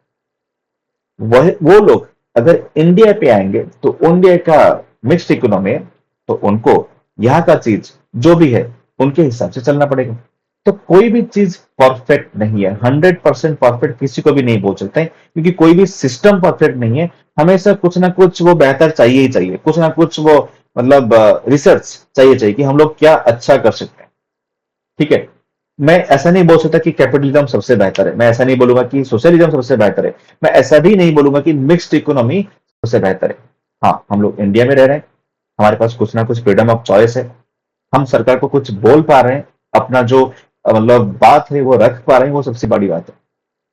वह वो लोग अगर इंडिया पे आएंगे, तो इंडिया का मिक्स्ड इकोनॉमी है, तो उनको यहाँ का चीज जो भी है उनके हिसाब से चलना पड़ेगा। तो कोई भी चीज परफेक्ट नहीं है, 100% परफेक्ट किसी को भी नहीं बोल सकते हैं, क्योंकि कोई भी सिस्टम परफेक्ट नहीं है। हमेशा कुछ ना कुछ वो बेहतर चाहिए ही चाहिए, कुछ ना कुछ वो मतलब रिसर्च चाहिए कि हम लोग क्या अच्छा कर सकते हैं। ठीक है, मैं ऐसा नहीं बोल सकता कि कैपिटलिज्म सबसे बेहतर है, मैं ऐसा नहीं बोलूंगा कि सोशलिज्म सबसे बेहतर है, मैं ऐसा भी नहीं बोलूंगा कि मिक्स्ड इकोनॉमी सबसे बेहतर है। हाँ, हम लोग इंडिया में रह रहे हैं, हमारे पास कुछ ना कुछ फ्रीडम ऑफ चॉइस है, हम सरकार को कुछ बोल पा रहे हैं, अपना जो मतलब बात है वो रख पा रहे हैं, वो सबसे बड़ी बात है।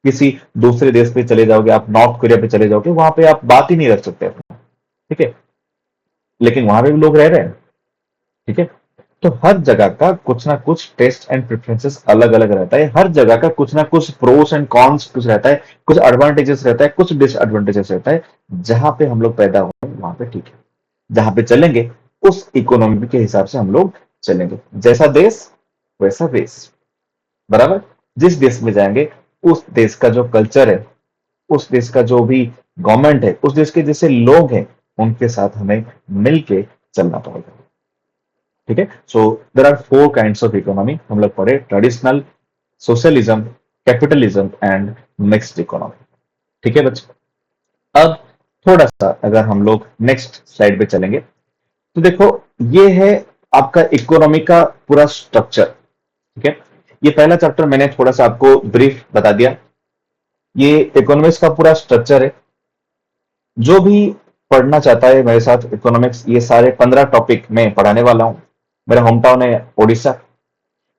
किसी दूसरे देश पे चले जाओगे, आप नॉर्थ कोरिया पे चले जाओगे, वहां पे आप बात ही नहीं रख सकते अपना। ठीक है, लेकिन वहां पे भी लोग रह रहे हैं। ठीक है, तो हर जगह का कुछ ना कुछ टेस्ट एंड प्रेफरेंसेस अलग अलग रहता है, हर जगह का कुछ ना कुछ प्रोस एंड कॉन्स कुछ रहता है, कुछ एडवांटेजेस रहता है, कुछ डिसएडवांटेजेस रहता है। जहां पे हम लोग पैदा हुए वहां पे ठीक है, जहां पे चलेंगे उस इकोनॉमी के हिसाब से हम लोग चलेंगे। जैसा देश वैसा देश, बराबर। जिस देश में जाएंगे, उस देश का जो कल्चर है, उस देश का जो भी गवर्नमेंट है, उस देश के जैसे लोग हैं, उनके साथ हमें मिलके चलना पड़ेगा। ठीक है, so there are four kind of economy हम लोग पढ़े: traditional, socialism, capitalism and mixed economy. ठीक है बच्चे, अब थोड़ा सा अगर हम लोग नेक्स्ट स्लाइड पे चलेंगे, तो देखो, ये है आपका इकोनॉमी का पूरा स्ट्रक्चर। ठीक है, ये पहला चैप्टर मैंने थोड़ा सा आपको ब्रीफ बता दिया। ये इकोनॉमिक्स का पूरा स्ट्रक्चर है। जो भी पढ़ना चाहता है मेरे साथ इकोनॉमिक्स, ये सारे 15 टॉपिक मैं पढ़ाने वाला हूँ। मेरा होम टाउन है उड़ीसा,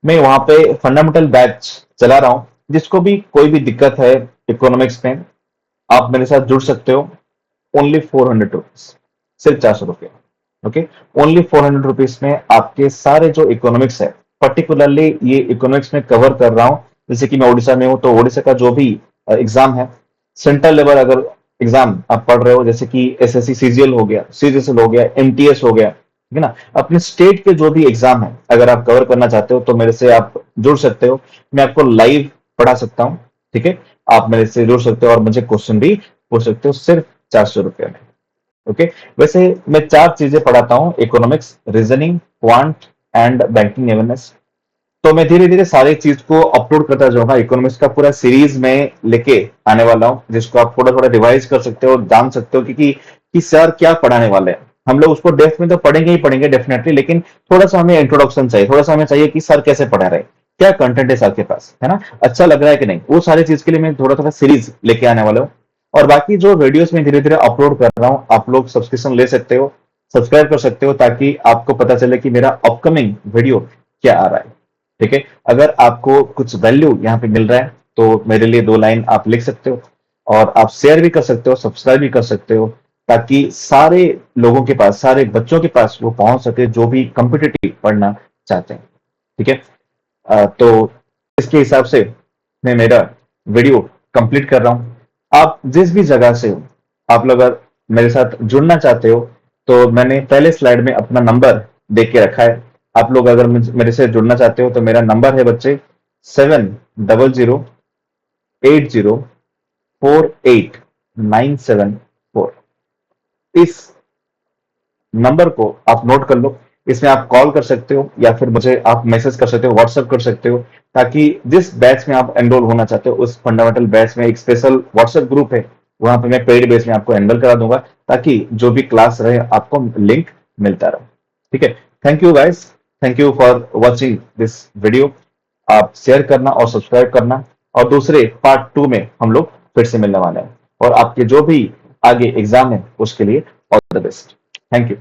मैं वहां पे फंडामेंटल बैच चला रहा हूँ। जिसको भी कोई भी दिक्कत है इकोनॉमिक्स में, आप मेरे साथ जुड़ सकते हो। ओनली 400 रुपीज, सिर्फ 400 रुपये। ओके, ओनली 400 रुपीज में आपके सारे जो इकोनॉमिक्स है, पर्टिकुलरली ये इकोनॉमिक्स में कवर कर रहा हूँ। जैसे कि मैं उड़ीसा में हूँ, तो उड़ीसा का जो भी एग्जाम है, सेंट्रल लेवल अगर एग्जाम आप पढ़ रहे हो, जैसे कि एसएससी सीजीएल हो गया, सीजीएल हो गया, एमटीएस हो गया, ठीक है ना, अपने स्टेट के जो भी एग्जाम है अगर आप कवर करना चाहते हो, तो मेरे से आप जुड़ सकते हो। मैं आपको लाइव पढ़ा सकता हूँ। ठीक है, आप मेरे से जुड़ सकते हो और मुझे क्वेश्चन भी पूछ सकते हो, सिर्फ 400 रुपये में। ओके, वैसे मैं चार चीजें पढ़ाता हूँ: economics, reasoning, quant and banking awareness. तो मैं धीरे धीरे सारी चीज को अपलोड करता जाऊंगा। इकोनॉमिक्स का पूरा सीरीज में लेके आने वाला हूँ, जिसको आप थोड़ा थोड़ा रिवाइज कर सकते हो, जान सकते हो कि सर क्या पढ़ाने वाले हैं। हम लोग उसको डेप्थ में तो पढ़ेंगे ही पढ़ेंगे डेफिनेटली, लेकिन थोड़ा सा हमें इंट्रोडक्शन चाहिए, थोड़ा सा हमें चाहिए कि सर कैसे पढ़ा रहे हैं, क्या कंटेंट है सर के पास, है ना, अच्छा लग रहा है कि नहीं। वो सारी चीज के लिए मैं थोड़ा थोड़ा सीरीज लेके आने वाला हूँ। और बाकी जो वीडियोस में धीरे धीरे अपलोड कर रहा हूँ, आप लोग सब्सक्रिप्शन ले सकते हो, सब्सक्राइब कर सकते हो, ताकि आपको पता चले कि मेरा अपकमिंग वीडियो क्या आ रहा है। ठीक है, अगर आपको कुछ वैल्यू यहाँ पे मिल रहा है, तो मेरे लिए दो लाइन आप लिख सकते हो, और आप शेयर भी कर सकते हो, सब्सक्राइब भी कर सकते हो, ताकि सारे लोगों के पास, सारे बच्चों के पास वो पहुंच सके जो भी कम्पिटिटिव पढ़ना चाहते हैं। ठीक है, तो इसके हिसाब से मैं मेरा वीडियो कंप्लीट कर रहा हूं। आप जिस भी जगह से हो, आप लोग अगर मेरे साथ जुड़ना चाहते हो, तो मैंने पहले स्लाइड में अपना नंबर दे के रखा है। आप लोग अगर मेरे से जुड़ना चाहते हो, तो मेरा नंबर है बच्चे 7000848974। इस नंबर को आप नोट कर लो। इसमें आप कॉल कर सकते हो, या फिर मुझे आप मैसेज कर सकते हो, व्हाट्सएप कर सकते हो, ताकि जिस बैच में आप एनरोल होना चाहते हो, उस फंडामेंटल बैच में एक स्पेशल व्हाट्सएप ग्रुप है, वहां पे मैं पेड बेस में आपको एनरोल करा दूंगा, ताकि जो भी क्लास रहे आपको लिंक मिलता रहे। ठीक है, thank you guys, thank you for watching this video. आप शेयर करना और सब्सक्राइब करना, और दूसरे पार्ट 2 में हम लोग फिर से मिलने वाले हैं, और आपके जो भी आगे एग्जाम है उसके लिए all the best. Thank you.